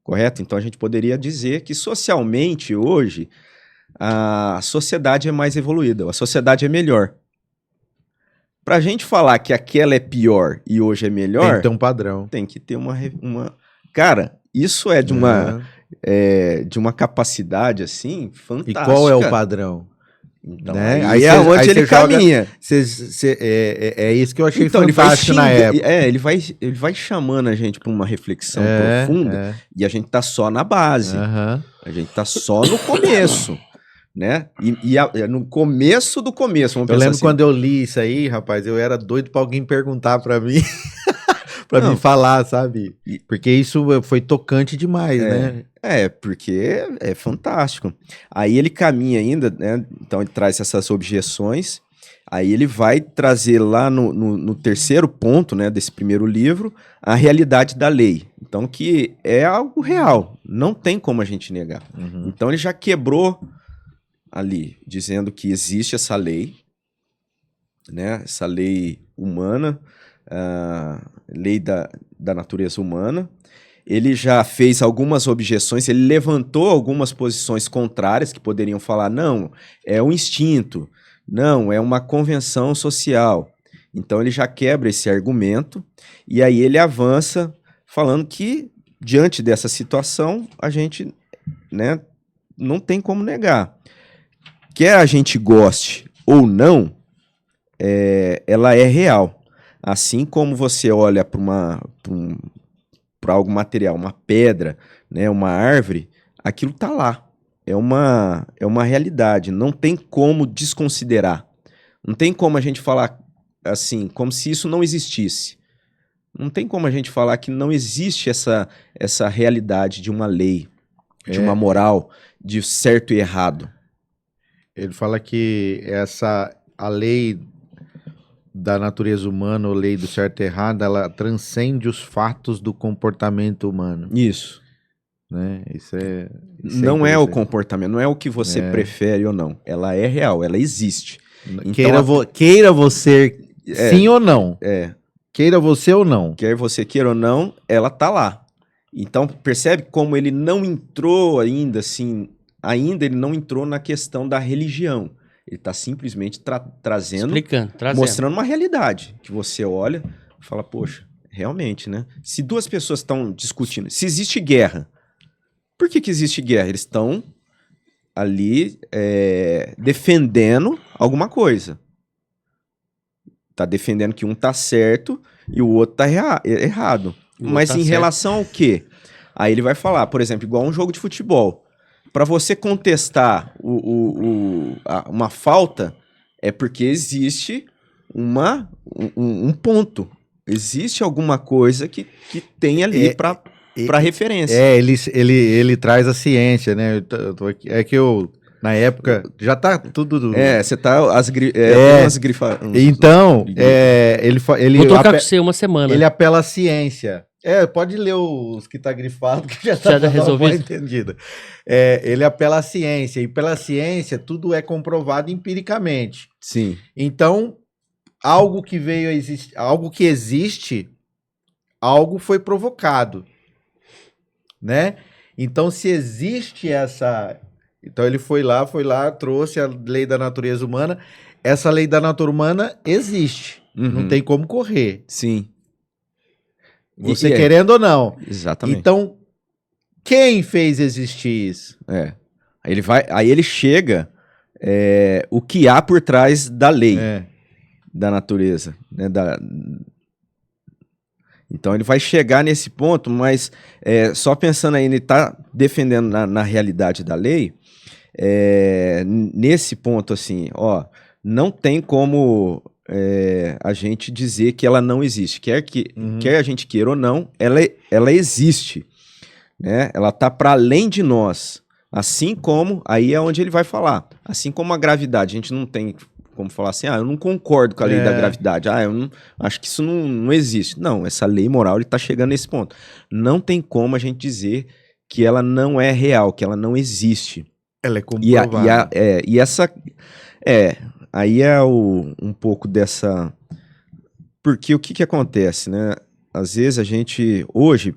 correto? Então a gente poderia dizer que socialmente hoje a sociedade é mais evoluída, a sociedade é melhor. Pra gente falar que aquela é pior e hoje é melhor... Tem que ter um padrão. Tem que ter uma... Cara, isso é de uma capacidade, assim, fantástica. E qual é o padrão? Então, né? aí é onde ele caminha. É isso que eu achei então, fantástico na época. Ele vai chamando a gente para uma reflexão profunda e a gente tá só na base. A gente tá só no começo. Né? E no começo do começo. Eu lembro assim, quando eu li isso aí, rapaz, eu era doido pra alguém perguntar pra mim, pra me falar, sabe? Porque isso foi tocante demais, né? Porque é fantástico. Aí ele caminha ainda, né? Então ele traz essas objeções, aí ele vai trazer lá no terceiro ponto, né, desse primeiro livro, a realidade da lei. Então que é algo real, não tem como a gente negar. Então ele já quebrou ali, dizendo que existe essa lei, né? Essa lei humana, lei da natureza humana. Ele já fez algumas objeções, ele levantou algumas posições contrárias que poderiam falar, não, é um instinto, não, é uma convenção social. Então ele já quebra esse argumento e aí ele avança falando que, diante dessa situação, a gente, né, não tem como negar. Quer a gente goste ou não, ela é real. Assim como você olha para algo material, uma pedra, né, uma árvore, aquilo está lá. É uma realidade. Não tem como desconsiderar. Não tem como a gente falar assim, como se isso não existisse. Não tem como a gente falar que não existe essa realidade de uma lei, de uma moral, de certo e errado. Ele fala que a lei da natureza humana, ou lei do certo e errado, ela transcende os fatos do comportamento humano. Isso. né? Isso é Não é o interessante. comportamento, não é o que você prefere ou não. Ela é real, ela existe. Queira você sim ou não. É, Queira você ou não. quer você queira ou não, ela tá lá. Então, percebe como ele não entrou ainda, assim, ainda ele não entrou na questão da religião. Ele está simplesmente trazendo, Explicando, trazendo. mostrando uma realidade, que você olha e fala, poxa, realmente, né? Se duas pessoas estão discutindo, se existe guerra, por que existe guerra? Eles estão ali defendendo alguma coisa. Tá defendendo que um tá certo e o outro tá errado. E o Mas outro tá em certo. relação ao quê? Aí ele vai falar, por exemplo, igual um jogo de futebol. Para você contestar uma falta, é porque existe um ponto. Existe alguma coisa que tem ali para referência. Ele traz a ciência, né? Eu tô aqui, na época, já tá tudo... Você tá... umas grifas... Então, ele Vou trocar com você uma semana. Ele apela à ciência. Pode ler os que tá grifado, que já tá resolvido. Entendido. Ele apela à ciência, e pela ciência tudo é comprovado empiricamente. Sim. Então, algo que veio a existir, algo que existe, algo foi provocado, né? Então, se existe essa... Então, ele foi lá, trouxe a lei da natureza humana. Essa lei da natureza humana existe. Uhum. Não tem como correr. Sim. Você querendo ou não. Exatamente. Então, quem fez existir isso? Aí ele chega o que há por trás da lei da natureza, né? Então ele vai chegar nesse ponto, mas só pensando aí, ele está defendendo na realidade da lei, nesse ponto assim, não tem como a gente dizer que ela não existe. Quer a gente queira ou não, ela existe, né? Ela está para além de nós. Assim como, aí é onde ele vai falar, assim como a gravidade, a gente não tem como falar assim, eu não concordo com a lei da gravidade, eu não, acho que isso não existe. Não, essa lei moral está chegando nesse ponto. Não tem como a gente dizer que ela não é real, que ela não existe. Ela é comprovada. E essa... aí é um pouco dessa... Porque o que acontece, né? Às vezes a gente, hoje,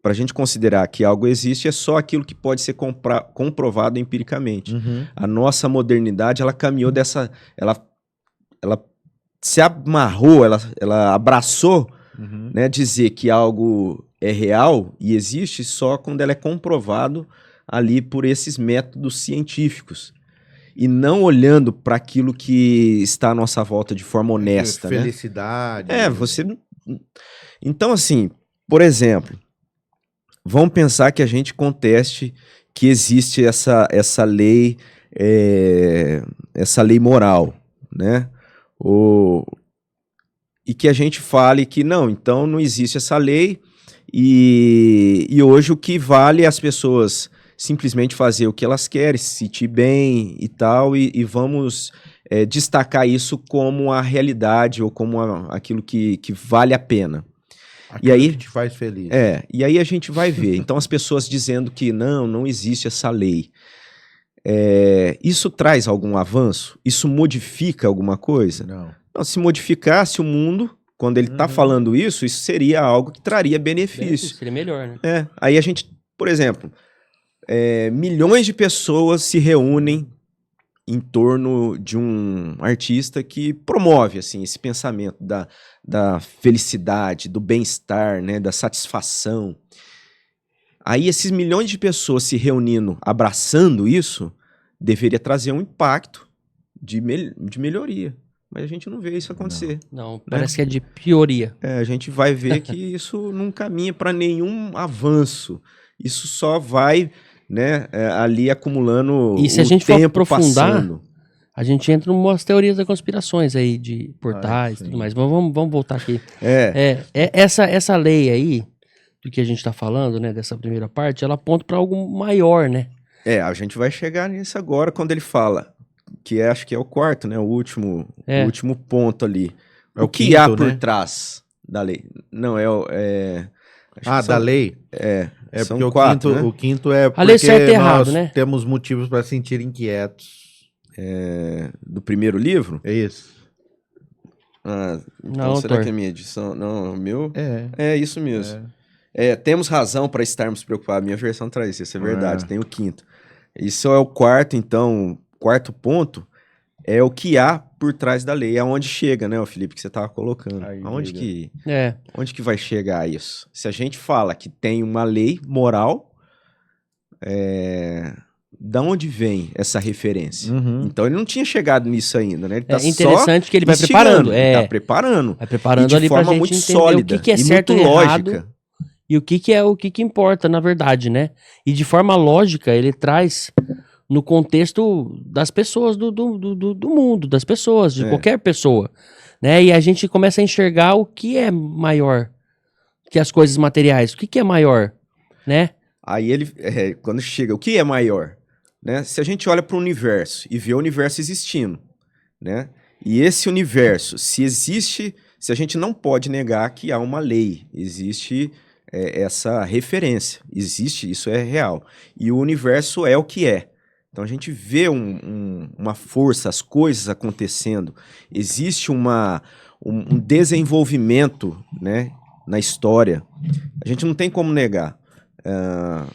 para a gente considerar que algo existe, é só aquilo que pode ser comprovado empiricamente. Uhum. A nossa modernidade, ela caminhou dessa... Ela se amarrou, ela abraçou, né, dizer que algo é real e existe só quando ela é comprovado ali por esses métodos científicos. E não olhando para aquilo que está à nossa volta de forma honesta. Felicidade. Né? Você... Então, assim, por exemplo, vamos pensar que a gente conteste que existe essa lei moral, né? E que a gente fale que não, então não existe essa lei e hoje o que vale é as pessoas simplesmente fazer o que elas querem, se sentir bem e tal, e vamos destacar isso como a realidade ou como aquilo que vale a pena. Aquilo e aí que te faz feliz. E aí a gente vai ver. Então as pessoas dizendo que não existe essa lei. Isso traz algum avanço? Isso modifica alguma coisa? Não. Não, se modificasse o mundo, quando ele está falando isso seria algo que traria benefício. Seria melhor, né? Aí a gente, por exemplo, milhões de pessoas se reúnem em torno de um artista que promove assim, esse pensamento da felicidade, do bem-estar, né, da satisfação. Aí esses milhões de pessoas se reunindo, abraçando isso, deveria trazer um impacto de melhoria. Mas a gente não vê isso acontecer. Não, parece que é de pioria. A gente vai ver que isso não caminha para nenhum avanço. Isso só vai, né, ali acumulando e se a gente tempo for aprofundar, passando. A gente entra em umas teorias da conspirações aí, de portais e tudo mais. Mas vamos voltar aqui. Essa lei aí, do que a gente tá falando, né, dessa primeira parte, ela aponta para algo maior, né? A gente vai chegar nisso agora, quando ele fala, que acho que é o quarto, né, o último ponto ali. O que quinto, há por né? trás da lei? Não, da lei? É São porque 4, o quinto é A lei porque certo e errado, nós né? temos motivos para sentir inquietos. do primeiro livro. É isso. Então Não, será Thor. que é minha edição? Não, o meu... É. É isso mesmo. Temos razão para estarmos preocupados. Minha versão traz isso, é verdade. É. Tem o quinto. Isso é o quarto, então. O quarto ponto é o que há por trás da lei. É onde chega, né, o Felipe, que você estava colocando. Aí, Onde diga. que vai chegar isso? Se a gente fala que tem uma lei moral, da onde vem essa referência? Uhum. Então ele não tinha chegado nisso ainda, né? Ele tá É interessante que ele vai instigando, preparando. ele tá preparando. Vai preparando E de ali pra forma gente muito entender sólida o que é e certo muito e errado. lógica. E o que importa, na verdade, né? E de forma lógica, ele traz no contexto das pessoas, do mundo, das pessoas, de qualquer pessoa, né? E a gente começa a enxergar o que é maior que as coisas materiais. O que é maior, né? Aí ele, quando chega, o que é maior? Né? Se a gente olha para o universo e vê o universo existindo, né? E esse universo, se existe, se a gente não pode negar que há uma lei, existe essa referência, existe, isso é real. E o universo é o que é. Então a gente vê uma força, as coisas acontecendo, existe um desenvolvimento, né, na história. A gente não tem como negar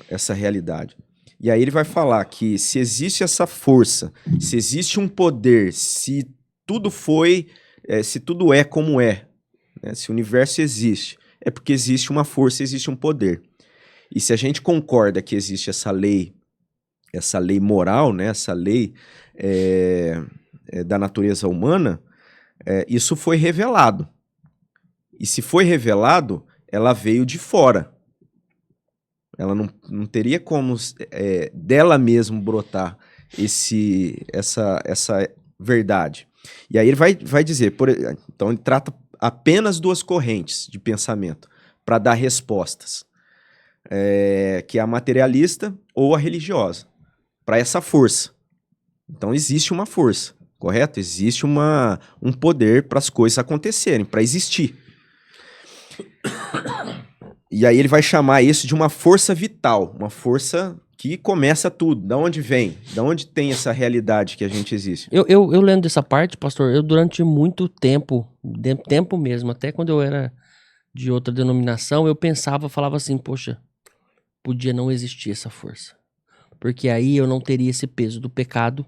essa realidade. E aí ele vai falar que se existe essa força, se existe um poder, se tudo se tudo é como é, né, se o universo existe, é porque existe uma força, existe um poder. E se a gente concorda que existe essa lei moral, né, essa lei da natureza humana, isso foi revelado. E se foi revelado, ela veio de fora. Ela não teria como dela mesmo brotar essa verdade. E aí ele vai dizer, então ele trata apenas duas correntes de pensamento para dar respostas, que é a materialista ou a religiosa, para essa força. Então existe uma força, correto? Existe um poder para as coisas acontecerem, para existir. E aí ele vai chamar isso de uma força vital, uma força que começa tudo. Da onde vem? Da onde tem essa realidade que a gente existe? Eu lendo essa parte, pastor, eu durante muito tempo mesmo, até quando eu era de outra denominação, eu falava assim, poxa, podia não existir essa força. Porque aí eu não teria esse peso do pecado.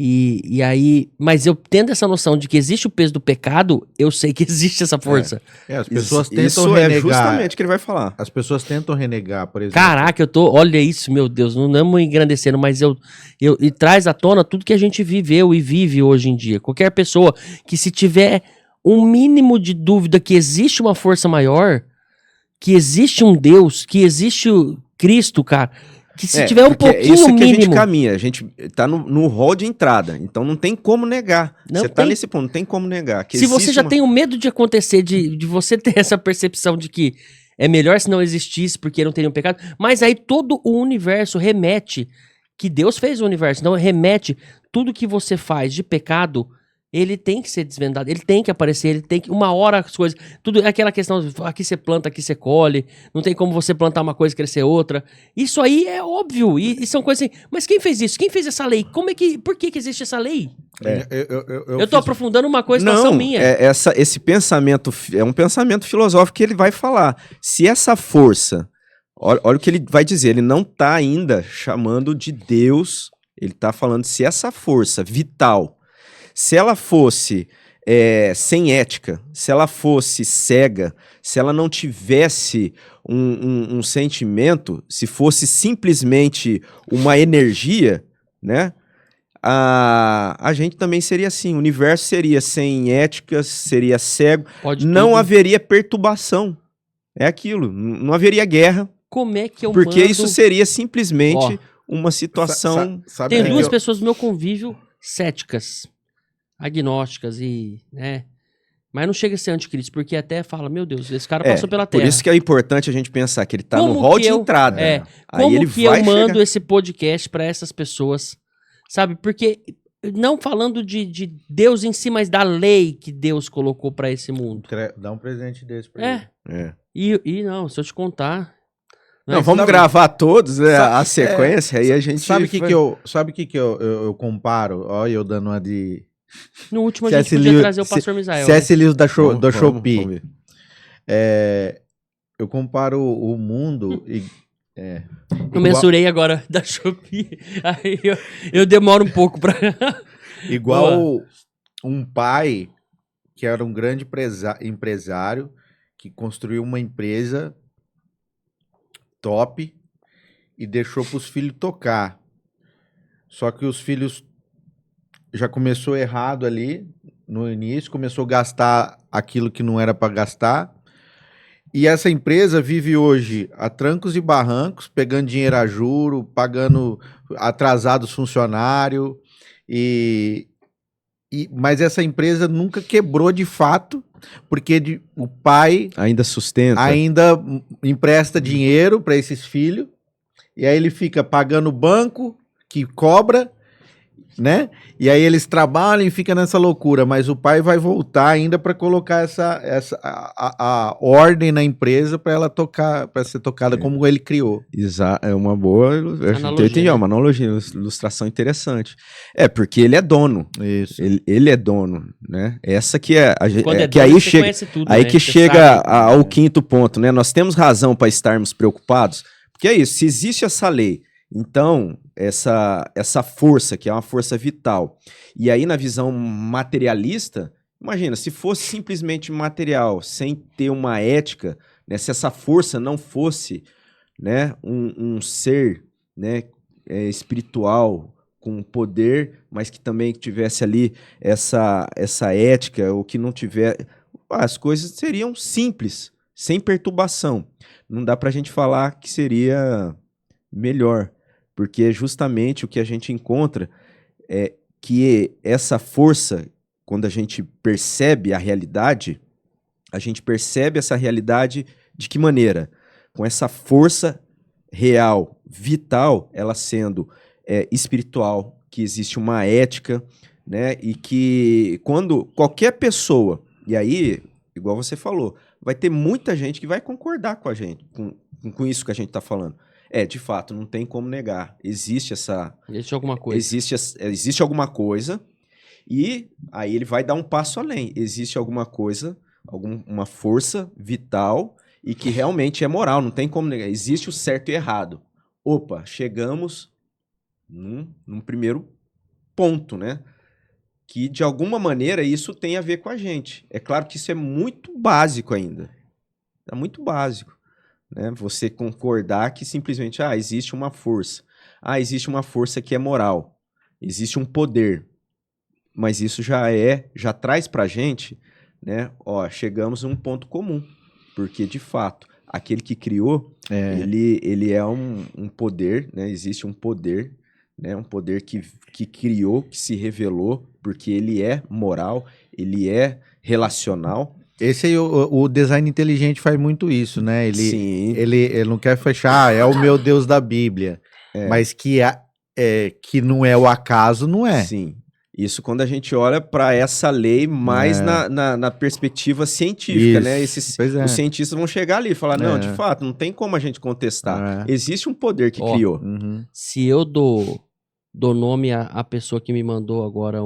E aí, mas eu tendo essa noção de que existe o peso do pecado, eu sei que existe essa força. As pessoas tentam isso renegar. é justamente o que ele vai falar. As pessoas tentam renegar, por exemplo. Caraca, olha isso, meu Deus, não estamos engrandecendo, mas e traz à tona tudo que a gente viveu e vive hoje em dia. Qualquer pessoa que se tiver um mínimo de dúvida que existe uma força maior, que existe um Deus, que existe o Cristo, cara, que se tiver um pouquinho é isso que mínimo... a gente caminha, a gente tá no hall de entrada, então não tem como negar. Você tá nesse ponto, não tem como negar. Se você já tem o medo de acontecer, de você ter essa percepção de que é melhor se não existisse porque não teria um pecado, mas aí todo o universo remete, que Deus fez o universo, então remete tudo que você faz de pecado, ele tem que ser desvendado, ele tem que aparecer, ele tem que... Uma hora as coisas... Tudo é aquela questão, aqui você planta, aqui você colhe, não tem como você plantar uma coisa e crescer outra. Isso aí é óbvio, e são coisas assim... Mas quem fez isso? Quem fez essa lei? Por que existe essa lei? Eu tô aprofundando uma coisa, situação minha. Esse pensamento é um pensamento filosófico que ele vai falar. Se essa força... Olha o que ele vai dizer, ele não tá ainda chamando de Deus, ele tá falando se essa força vital... Se ela fosse sem ética, se ela fosse cega, se ela não tivesse um sentimento, se fosse simplesmente uma energia, né? A gente também seria assim. O universo seria sem ética, seria cego. Não haveria perturbação. É aquilo. Não haveria guerra. Como é que eu porque isso seria simplesmente uma situação... Tem duas pessoas do meu convívio céticas, agnósticas né? Mas não chega a ser anticristo, porque até fala, meu Deus, esse cara passou pela Terra. Por isso que é importante a gente pensar que ele tá no hall de entrada. Aí como que eu mando esse podcast para essas pessoas, sabe? Porque não falando de Deus em si, mas da lei que Deus colocou para esse mundo. Dá um presente desse pra ele. E não, se eu te contar, Não, vamos gravar todos, né? A sequência, aí a gente... Sabe o que eu comparo? Olha, eu dando uma de... No último a gente podia trazer o pastor Misael. C.S. Lewis da Vamos Shopee. Eu comparo o mundo... Eu mensurei agora da Shopee. Aí eu demoro um pouco pra... Igual um pai que era um grande empresário que construiu uma empresa top e deixou para os filhos tocar. Só que os filhos já começou errado ali no início, começou a gastar aquilo que não era para gastar. E essa empresa vive hoje a trancos e barrancos, pegando dinheiro a juro, pagando atrasados funcionários. Mas essa empresa nunca quebrou de fato, porque o pai ainda sustenta, ainda empresta dinheiro para esses filhos, e aí ele fica pagando o banco que cobra, né? E aí eles trabalham e fica nessa loucura, mas o pai vai voltar ainda para colocar a ordem na empresa para ela tocar, para ser tocada como ele criou. Exato, é uma boa analogia, né? Uma analogia, uma ilustração interessante. Porque ele é dono. Isso. Ele é dono, né? Essa que é Quando que dono, aí você chega, conhece tudo, aí né? que Você chega sabe, ao quinto ponto, né? Nós temos razão para estarmos preocupados, porque é isso. Se existe essa lei, então essa força que é uma força vital, e aí na visão materialista, imagina, se fosse simplesmente material, sem ter uma ética, né, se essa força não fosse, né, um ser, né, espiritual, com poder, mas que também tivesse ali essa ética, ou que não tiver... As coisas seriam simples, sem perturbação. Não dá pra gente falar que seria melhor, porque é justamente o que a gente encontra é que essa força, quando a gente percebe a realidade, a gente percebe essa realidade de que maneira? Com essa força real, vital, ela sendo espiritual, que existe uma ética, né? E que quando qualquer pessoa, e aí, igual você falou, vai ter muita gente que vai concordar com a gente, com isso que a gente está falando. De fato, não tem como negar. Existe alguma coisa. Existe alguma coisa, e aí ele vai dar um passo além. Existe alguma coisa, uma força vital e que realmente é moral, não tem como negar. Existe o certo e errado. Opa, chegamos num primeiro ponto, né? Que de alguma maneira isso tem a ver com a gente. É claro que isso é muito básico ainda. É muito básico. Né? Você concordar que simplesmente existe uma força. Existe uma força que é moral. Existe um poder. Mas isso já traz pra gente, né? Chegamos a um ponto comum. Porque, de fato, aquele que criou, ele é um poder, né? Existe um poder, né? Um poder que criou, que se revelou, porque ele é moral, ele é relacional. Esse aí, o design inteligente faz muito isso, né? Ele não quer fechar, é o meu Deus da Bíblia. Mas que não é o acaso, não é. Sim. Isso quando a gente olha para essa lei mais na perspectiva científica, né? Os cientistas vão chegar ali e falar, não, de fato, não tem como a gente contestar. Existe um poder que criou. Se eu dou nome à pessoa que me mandou agora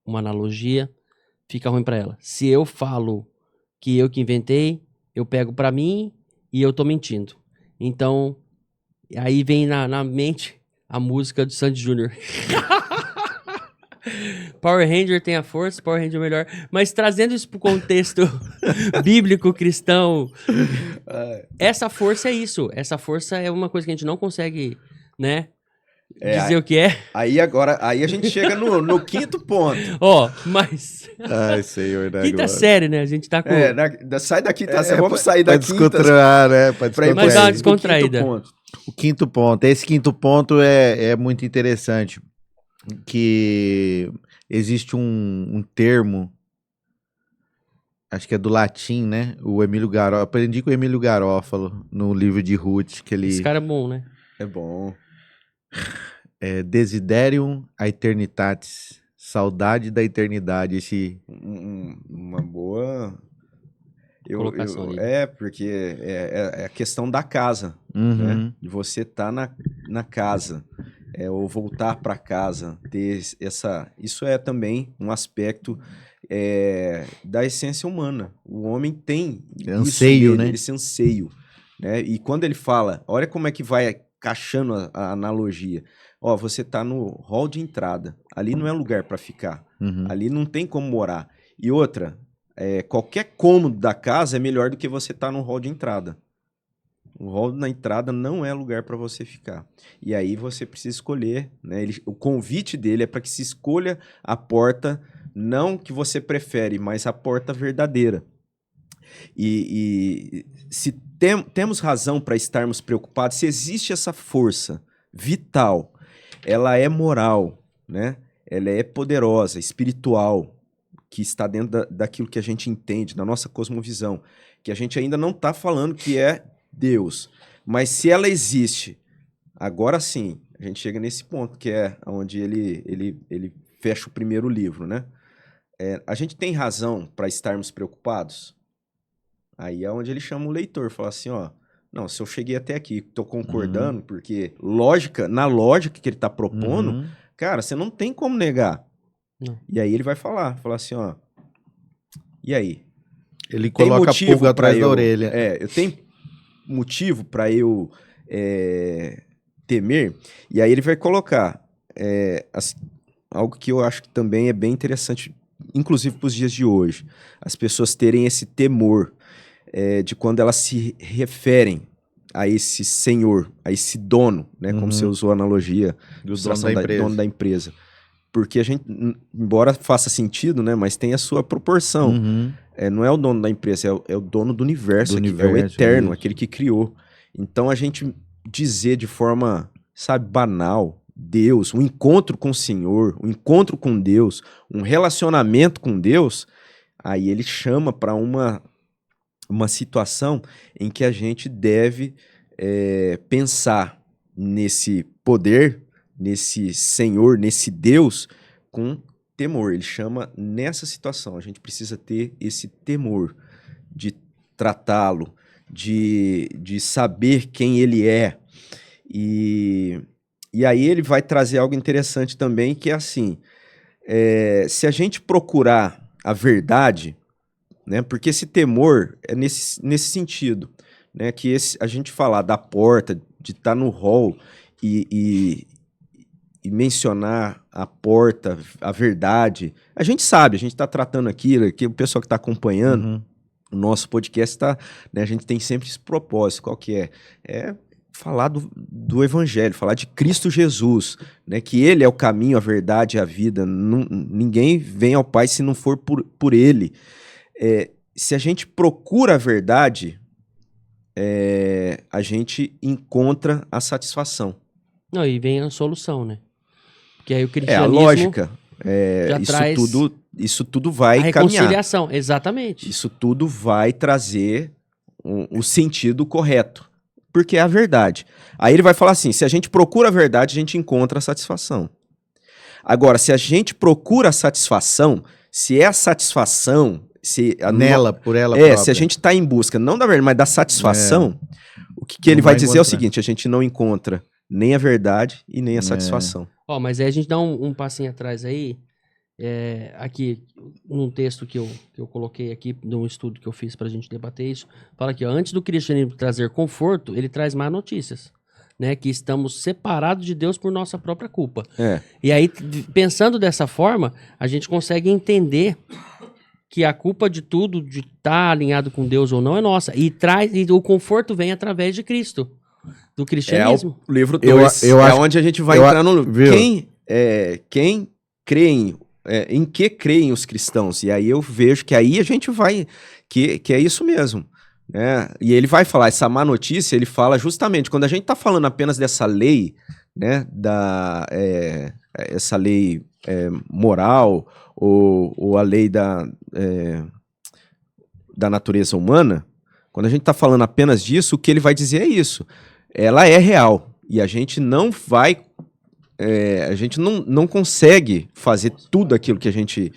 uma analogia, fica ruim para ela. Se eu falo que eu que inventei, eu pego pra mim e eu tô mentindo. Então, aí vem na mente a música do Sandy Júnior. Power Ranger tem a força, Power Ranger é melhor. Mas trazendo isso pro contexto bíblico, cristão, essa força é isso. Essa força é uma coisa que a gente não consegue, né? Dizer o que é. Aí a gente chega no quinto ponto. Mas... Ai, Senhor, né? Quinta série, né? A gente tá com... sai daqui, tá? Vamos sair da quinta. Né? Mas dá uma descontraída. O quinto ponto. Esse quinto ponto é muito interessante. Que existe um termo, acho que é do latim, né? O Emílio Garófalo. Aprendi com o Emílio Garófalo no livro de Ruth. Esse cara é bom, né? É bom. Desiderium aeternitatis, saudade da eternidade. Uma boa colocação aí. Porque é a questão da casa, né? De você estar na casa, ou voltar para casa, ter isso é também um aspecto da essência humana. O homem tem Anseio, isso nele, né? esse anseio, né? E quando ele fala, olha como é que vai encaixando a analogia. Ó, você tá no hall de entrada, ali não é lugar para ficar, ali não tem como morar. E outra, qualquer cômodo da casa é melhor do que você estar no hall de entrada. O hall na entrada não é lugar para você ficar. E aí você precisa escolher, né? O convite dele é para que se escolha a porta, não que você prefere, mas a porta verdadeira. E se temos razão para estarmos preocupados, se existe essa força vital, ela é moral, né? Ela é poderosa, espiritual, que está dentro daquilo que a gente entende, da nossa cosmovisão, que a gente ainda não está falando que é Deus. Mas se ela existe, agora sim, a gente chega nesse ponto, que é onde ele fecha o primeiro livro, né? A gente tem razão para estarmos preocupados? Aí é onde ele chama o leitor, fala assim, ó, não, se eu cheguei até aqui, tô concordando, porque na lógica que ele tá propondo, cara, você não tem como negar. Não. E aí ele vai falar assim, ó, e aí? Ele coloca a pulga atrás da orelha. Eu tenho motivo para eu temer? E aí ele vai colocar algo que eu acho que também é bem interessante, inclusive para os dias de hoje, as pessoas terem esse temor de quando elas se referem a esse senhor, a esse dono, né? Como você usou a analogia, do dono da empresa. Porque a gente, embora faça sentido, né? Mas tem a sua proporção. Não é o dono da empresa, é o dono do universo, é o eterno, aquele que criou. Então a gente dizer de forma, sabe, banal, Deus, um encontro com o Senhor, um encontro com Deus, um relacionamento com Deus, aí ele chama para uma situação em que a gente deve pensar nesse poder, nesse Senhor, nesse Deus, com temor. Ele chama nessa situação. A gente precisa ter esse temor de tratá-lo, de saber quem ele é. E aí ele vai trazer algo interessante também, que é assim, se a gente procurar a verdade, né, porque esse temor é nesse sentido, né, que a gente falar da porta, de estar no hall e mencionar a porta, a verdade, a gente sabe, a gente está tratando aquilo, que o pessoal que está acompanhando o nosso podcast, né, a gente tem sempre esse propósito, qual que é? É falar do Evangelho, falar de Cristo Jesus, né, que Ele é o caminho, a verdade e a vida. Ninguém vem ao Pai se não for por Ele. Se a gente procura a verdade, a gente encontra a satisfação. Não, e vem a solução, né? Porque aí o A cristianismo lógica. já traz Isso tudo vai a reconciliação, caminhar. exatamente. Isso tudo vai trazer o sentido correto, porque é a verdade. Aí ele vai falar assim, se a gente procura a verdade, a gente encontra a satisfação. Agora, se a gente procura a satisfação, se é a satisfação... por ela própria. Se a gente está em busca, não da verdade, mas da satisfação, o que ele vai dizer é o seguinte, a gente não encontra nem a verdade e nem a satisfação. Mas aí a gente dá um passinho atrás aí, aqui, num texto que eu coloquei aqui, de um estudo que eu fiz pra gente debater isso, fala aqui, ó, antes do cristianismo trazer conforto, ele traz má notícias, né, que estamos separados de Deus por nossa própria culpa. E aí, pensando dessa forma, a gente consegue entender que a culpa de tudo, de estar alinhado com Deus ou não, é nossa. E o conforto vem através de Cristo, do cristianismo. O livro 2 onde a gente vai entrar no... Quem crê em que creem os cristãos? E aí eu vejo que aí a gente vai... Que é isso mesmo. Né? E ele vai falar, essa má notícia, ele fala justamente, quando a gente está falando apenas dessa lei, né, essa lei moral, ou a lei da natureza humana, quando a gente está falando apenas disso, o que ele vai dizer é isso. Ela é real. E a gente não vai... a gente não consegue fazer tudo aquilo que a gente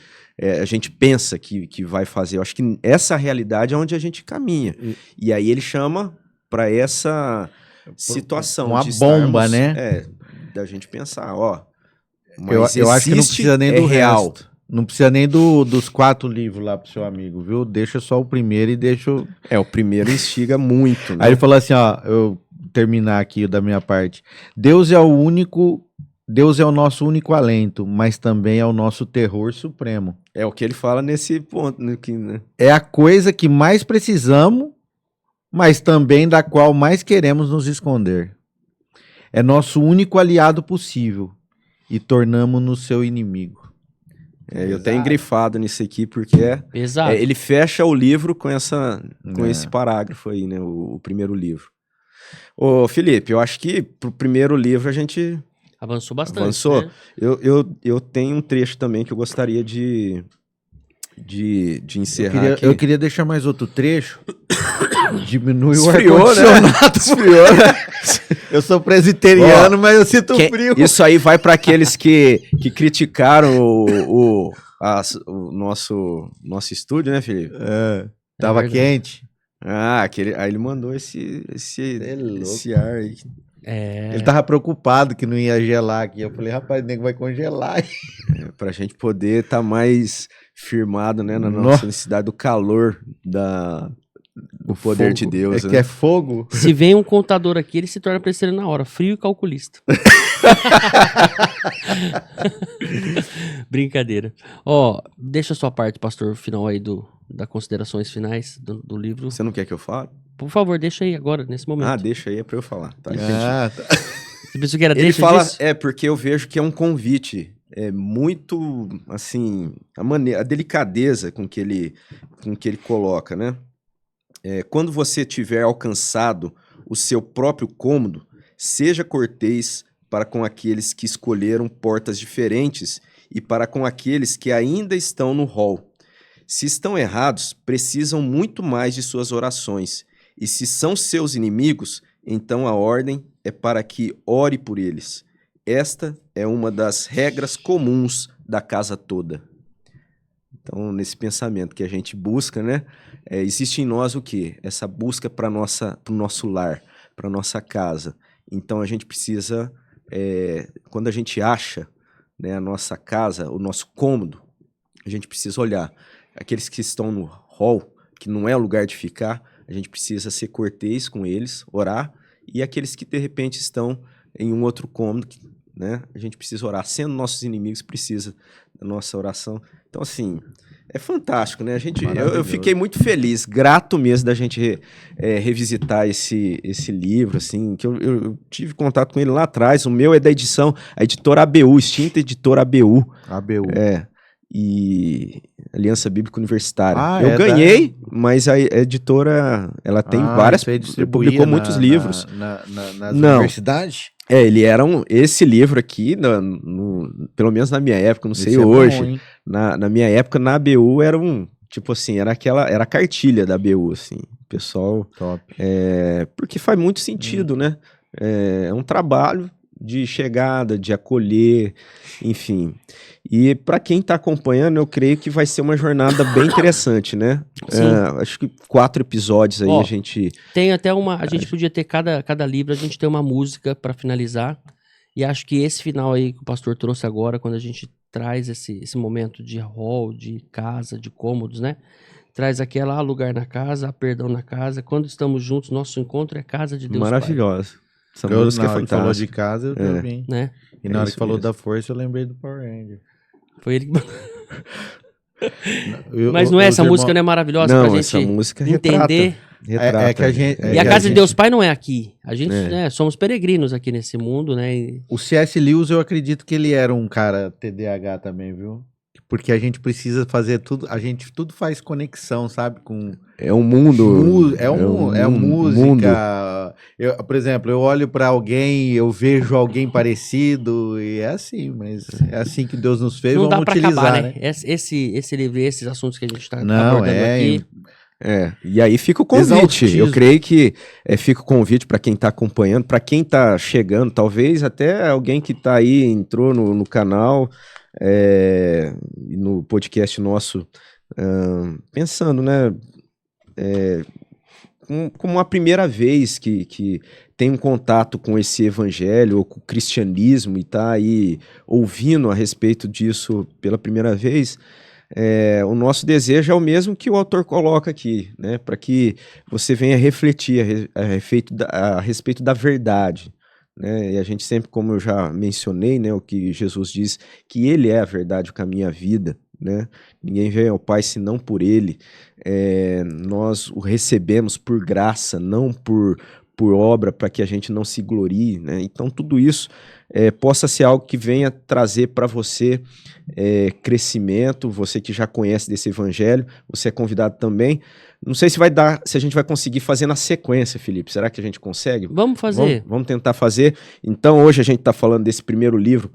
pensa que vai fazer. Eu acho que essa realidade é onde a gente caminha. E aí ele chama para essa situação. Uma de bomba, estarmos, né? Da gente pensar, ó. Eu Mas acho que não existe, precisa nem é do real. resto. Não precisa nem dos 4 livros lá pro seu amigo, viu? Deixa só o primeiro e deixa o... O primeiro instiga muito, né? Aí ele falou assim, ó, eu terminar aqui da minha parte. Deus é o nosso único alento, mas também é o nosso terror supremo. É o que ele fala nesse ponto, né? É a coisa que mais precisamos, mas também da qual mais queremos nos esconder. É nosso único aliado possível e tornamos-nos seu inimigo. Eu tenho grifado nisso aqui porque Pesado. ele fecha o livro com É. esse parágrafo aí, né? O primeiro livro. Ô, Felipe, eu acho que pro primeiro livro a gente Avançou bastante. avançou. Né? Eu tenho um trecho também que eu gostaria de encerrar aqui. Eu queria deixar mais outro trecho. Diminui Esfriou, o ar-condicionado. Esfriou, né? Eu sou presbiteriano, mas eu sinto frio. Isso aí vai para aqueles que criticaram o nosso estúdio, né, Felipe? Tava verdade. quente. Aí ele mandou esse ar aí. Ele tava preocupado que não ia gelar aqui. Eu falei, rapaz, o nego vai congelar. Pra gente poder estar mais firmado, né, na nossa necessidade do calor do poder de Deus. Que é fogo. Se vem um contador aqui, ele se torna presbiteriano na hora. Frio e calculista. Brincadeira. Ó, deixa a sua parte, pastor, final aí das considerações finais do livro. Você não quer que eu fale? Por favor, deixa aí agora, nesse momento. Deixa aí, é pra eu falar. Tá, Você pensou que era Ele deixa fala, disso? porque eu vejo que é um convite, muito, assim, a delicadeza com que ele coloca, né? Quando você tiver alcançado o seu próprio cômodo, seja cortês para com aqueles que escolheram portas diferentes e para com aqueles que ainda estão no hall. Se estão errados, precisam muito mais de suas orações, e se são seus inimigos, então a ordem é para que ore por eles. Esta é uma das regras comuns da casa toda. Então, nesse pensamento que a gente busca, né? Existe em nós o quê? Essa busca para o nosso lar, para nossa casa. Então, a gente precisa, quando a gente acha, né, a nossa casa, o nosso cômodo, a gente precisa olhar. Aqueles que estão no hall, que não é o lugar de ficar, a gente precisa ser cortês com eles, orar. E aqueles que, de repente, estão em um outro cômodo, né, a gente precisa orar. Sendo nossos inimigos, precisa da nossa oração. Então, assim, é fantástico, né? Eu fiquei muito feliz, grato mesmo da gente revisitar esse livro, assim, que eu tive contato com ele lá atrás. O meu é da a editora ABU, extinta editora ABU. ABU. E Aliança Bíblica Universitária. Eu ganhei, mas a editora, ela tem várias, publicou muitos livros. Nas universidades? Esse livro aqui, pelo menos na minha época, não sei hoje, na minha época, na ABU, era tipo assim, era a cartilha da ABU, assim, pessoal. Top. Porque faz muito sentido, né? É um trabalho de chegada, de acolher, enfim. E para quem está acompanhando, eu creio que vai ser uma jornada bem interessante, né? Acho que 4 episódios aí a gente... Tem até a gente podia ter cada livro, a gente tem uma música para finalizar. E acho que esse final aí que o pastor trouxe agora, quando a gente traz esse momento de hall, de casa, de cômodos, né? Traz aquela lugar na casa, perdão na casa. Quando estamos juntos, nosso encontro é casa de Deus. Maravilhosa. Essa música é fantástica. Falou de casa, eu também. Né? E na hora que falou da força, eu lembrei do Power Ranger. Foi ele que... Mas não é, essa música não é maravilhosa pra gente essa música entender? Retrata. Que a gente, e a casa de Deus Pai não é aqui. A gente, somos peregrinos aqui nesse mundo, né? O C.S. Lewis, eu acredito que ele era um cara TDAH também, viu? Porque a gente precisa fazer tudo, tudo faz conexão, sabe? É um mundo. Música. Por exemplo, eu olho para alguém, eu vejo alguém parecido, e é assim, mas é assim que Deus nos fez, não vamos dá pra utilizar, acabar, né? Esse livro, esses assuntos que a gente está abordando aqui. E aí fica o convite. Eu creio que fica o convite para quem está acompanhando, para quem está chegando, talvez até alguém que está aí, entrou no canal, no podcast nosso, pensando, né, como a primeira vez que tem um contato com esse evangelho ou com o cristianismo e está aí ouvindo a respeito disso pela primeira vez, o nosso desejo é o mesmo que o autor coloca aqui, né? Para que você venha refletir a respeito da verdade. Né? E a gente sempre, como eu já mencionei, né, o que Jesus diz, que ele é a verdade, o caminho e a vida. Né? Ninguém vem ao Pai senão por ele. Nós o recebemos por graça, não por obra, para que a gente não se glorie. Né? Então tudo isso possa ser algo que venha trazer para você crescimento. Você que já conhece desse evangelho, você é convidado também. Não sei se a gente vai conseguir fazer na sequência, Felipe. Será que a gente consegue? Vamos fazer. Vamos tentar fazer. Então hoje a gente está falando desse primeiro livro.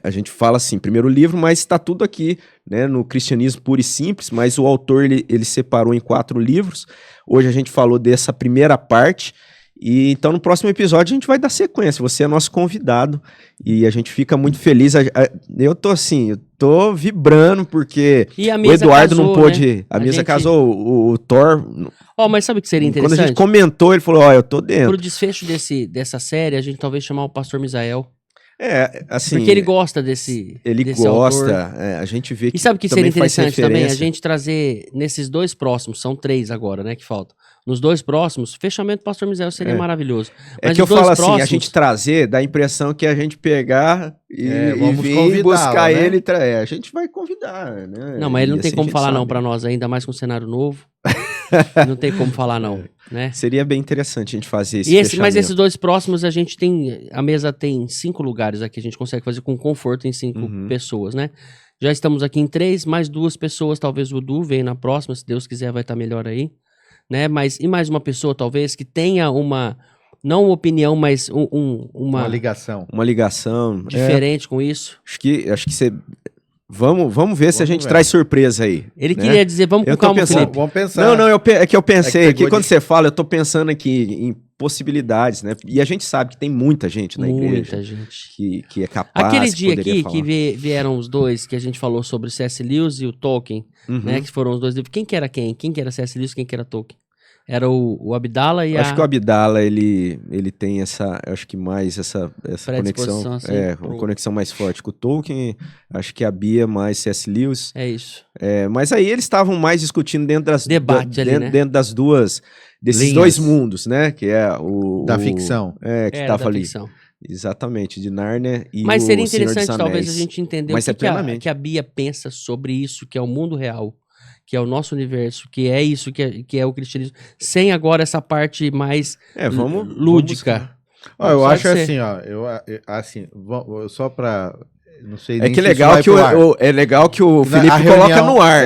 A gente fala assim, primeiro livro, mas está tudo aqui, né, no Cristianismo Puro e Simples, mas o autor ele separou em 4 livros. Hoje a gente falou dessa primeira parte, e então no próximo episódio a gente vai dar sequência. Você é nosso convidado e a gente fica muito feliz. Eu tô vibrando porque o Eduardo casou, não pôde. Né? A mesa casou, o Thor. Mas sabe o que seria interessante? Quando a gente comentou, ele falou: eu tô dentro. Pro desfecho dessa série, a gente talvez chamar o pastor Misael. Assim... Porque ele gosta desse gosta, a gente vê que... E sabe o que seria interessante também? A gente trazer nesses 2 próximos, são 3 agora, né, que faltam. Nos 2 próximos, fechamento do pastor Misael seria maravilhoso. Mas que eu falo assim, a gente trazer, dá a impressão que a gente pegar e vir buscar né? ele. A gente vai convidar, né? Não, mas ele não tem como falar não pra nós, ainda mais com um cenário novo. Não tem como falar não, né? Seria bem interessante a gente fazer esse mas esses 2 próximos a mesa tem 5 lugares aqui, a gente consegue fazer com conforto em 5 pessoas, né? Já estamos aqui em 3, mais 2 pessoas, talvez o Du venha na próxima, se Deus quiser vai estar melhor aí, né? E mais uma pessoa talvez que tenha não uma opinião, mas uma ligação. Uma ligação. Diferente com isso. Acho que você... Vamos ver se a gente traz surpresa aí. Ele queria dizer, vamos com calma, Felipe. Vamos pensar. Não, é que eu pensei, que quando você fala, eu tô pensando aqui em possibilidades, né? E a gente sabe que tem muita gente na igreja. Muita gente. Que é capaz. Aquele dia aqui que vieram os 2, que a gente falou sobre C.S. Lewis e o Tolkien, né? Que foram os 2 livros. Quem que era quem? Quem que era C.S. Lewis e quem que era Tolkien? Era o Abdala e acho que o Abdala, ele tem acho que mais essa conexão, assim, uma conexão mais forte com o Tolkien. Acho que a Bia mais C.S. Lewis. É isso. Mas aí eles estavam mais discutindo dentro das dentro das desses linhas. 2 mundos, né? Que é da ficção. Que tava ali. Ficção. Exatamente, de Nárnia e Mas seria Senhor interessante talvez a gente entender o que a Bia pensa sobre isso, que é o mundo real, que é o nosso universo, que é isso, que é o cristianismo, sem agora essa parte mais lúdica. Eu acho assim, só pra... Não sei nem que legal é legal que o Felipe coloca no ar.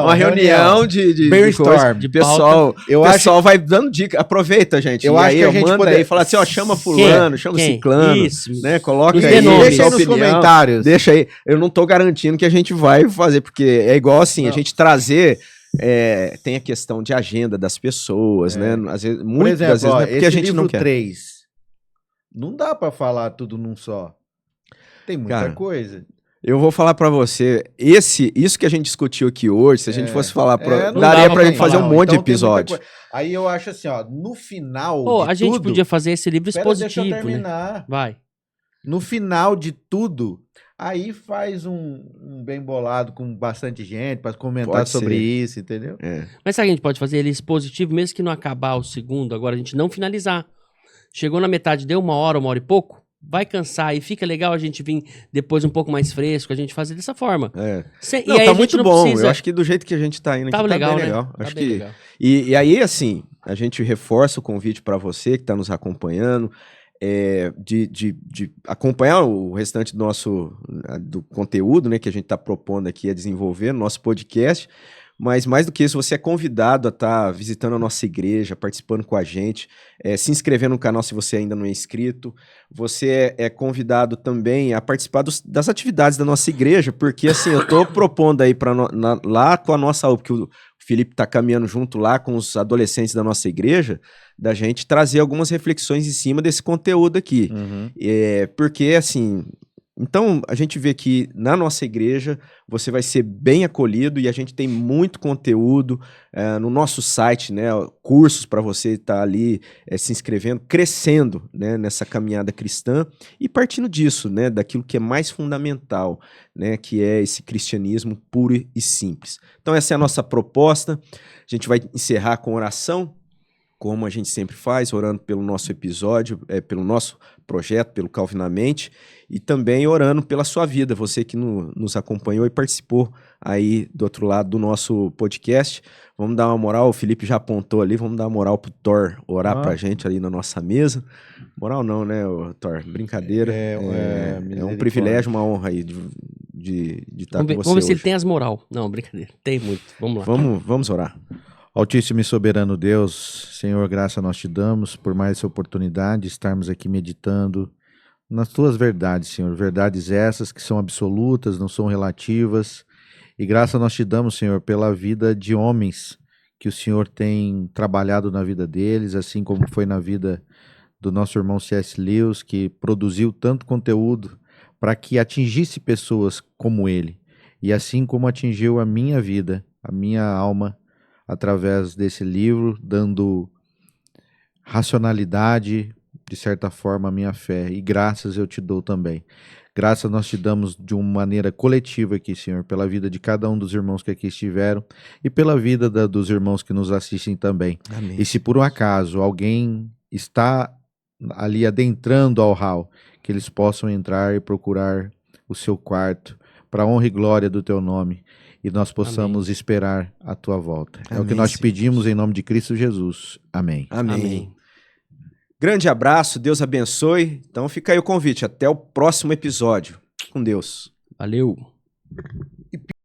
Uma reunião de brainstorm, de pessoal. O pessoal vai dando dica. Aproveita, gente. Eu acho que a gente manda aí, fala assim, chama fulano, chama ciclano. Isso. Né? Coloca aí, deixa aí nos comentários. Deixa aí. Eu não tô garantindo que a gente vai fazer, porque é igual assim, a gente trazer... tem a questão de agenda das pessoas, né? Às vezes, muitas vezes, né? Porque a gente não quer. 3, não dá pra falar tudo num só. Tem muita coisa. Eu vou falar pra você, isso que a gente discutiu aqui hoje, se a gente fosse falar, daria pra gente fazer um monte de episódio. Aí eu acho assim, no final a gente podia fazer esse livro expositivo, deixa eu terminar. Né? Vai. No final de tudo, aí faz um bem bolado com bastante gente pra comentar sobre isso, entendeu? Mas sabe o que a gente pode fazer? Ele expositivo, mesmo que não acabar o segundo, agora a gente não finalizar. Chegou na metade, deu 1 hora, 1 hora e pouco, vai cansar e fica legal a gente vir depois um pouco mais fresco, a gente fazer dessa forma. Não, tá muito bom. Eu acho que do jeito que a gente tá indo aqui, tá legal, bem né? legal. Acho que legal. E aí, assim, a gente reforça o convite para você que tá nos acompanhando, de acompanhar o restante do conteúdo, né, que a gente tá propondo aqui a desenvolver no nosso podcast. Mas mais do que isso, você é convidado a estar visitando a nossa igreja, participando com a gente, se inscrevendo no canal se você ainda não é inscrito. Você é convidado também a participar das atividades da nossa igreja, porque assim, eu estou propondo aí lá com a nossa, porque o Felipe está caminhando junto lá com os adolescentes da nossa igreja, da gente trazer algumas reflexões em cima desse conteúdo aqui. Porque assim... Então, a gente vê que na nossa igreja você vai ser bem acolhido e a gente tem muito conteúdo no nosso site, né? Cursos para você estar ali se inscrevendo, crescendo, né? Nessa caminhada cristã e partindo disso, né? Daquilo que é mais fundamental, né? Que é esse cristianismo puro e simples. Então, essa é a nossa proposta. A gente vai encerrar com oração, como a gente sempre faz, orando pelo nosso episódio, pelo nosso projeto, pelo Calvinamente, e também orando pela sua vida, você que nos acompanhou e participou aí do outro lado do nosso podcast. Vamos dar uma moral, o Felipe já apontou ali, vamos dar uma moral pro Thor orar pra gente ali na nossa mesa. Moral não, né, Thor? Brincadeira. É um privilégio, uma honra aí de estar com você Vamos ver se hoje. ele tem as moral. Não, brincadeira. Tem muito. Vamos lá. Vamos orar. Altíssimo e soberano Deus, Senhor, graça nós te damos por mais essa oportunidade de estarmos aqui meditando nas tuas verdades, Senhor. Verdades essas que são absolutas, não são relativas. E graça nós te damos, Senhor, pela vida de homens que o Senhor tem trabalhado na vida deles, assim como foi na vida do nosso irmão C.S. Lewis, que produziu tanto conteúdo para que atingisse pessoas como ele. E assim como atingiu a minha vida, a minha alma, através desse livro, dando racionalidade, de certa forma, à minha fé. E graças eu te dou também. Graças nós te damos de uma maneira coletiva aqui, Senhor, pela vida de cada um dos irmãos que aqui estiveram e pela vida dos irmãos que nos assistem também. Amém. E se por um acaso alguém está ali adentrando ao hall, que eles possam entrar e procurar o seu quarto, para a honra e glória do teu nome, e nós possamos esperar a tua volta. É o que nós te pedimos em nome de Cristo Jesus. Amém. Amém. Grande abraço, Deus abençoe. Então fica aí o convite. Até o próximo episódio. Com Deus. Valeu.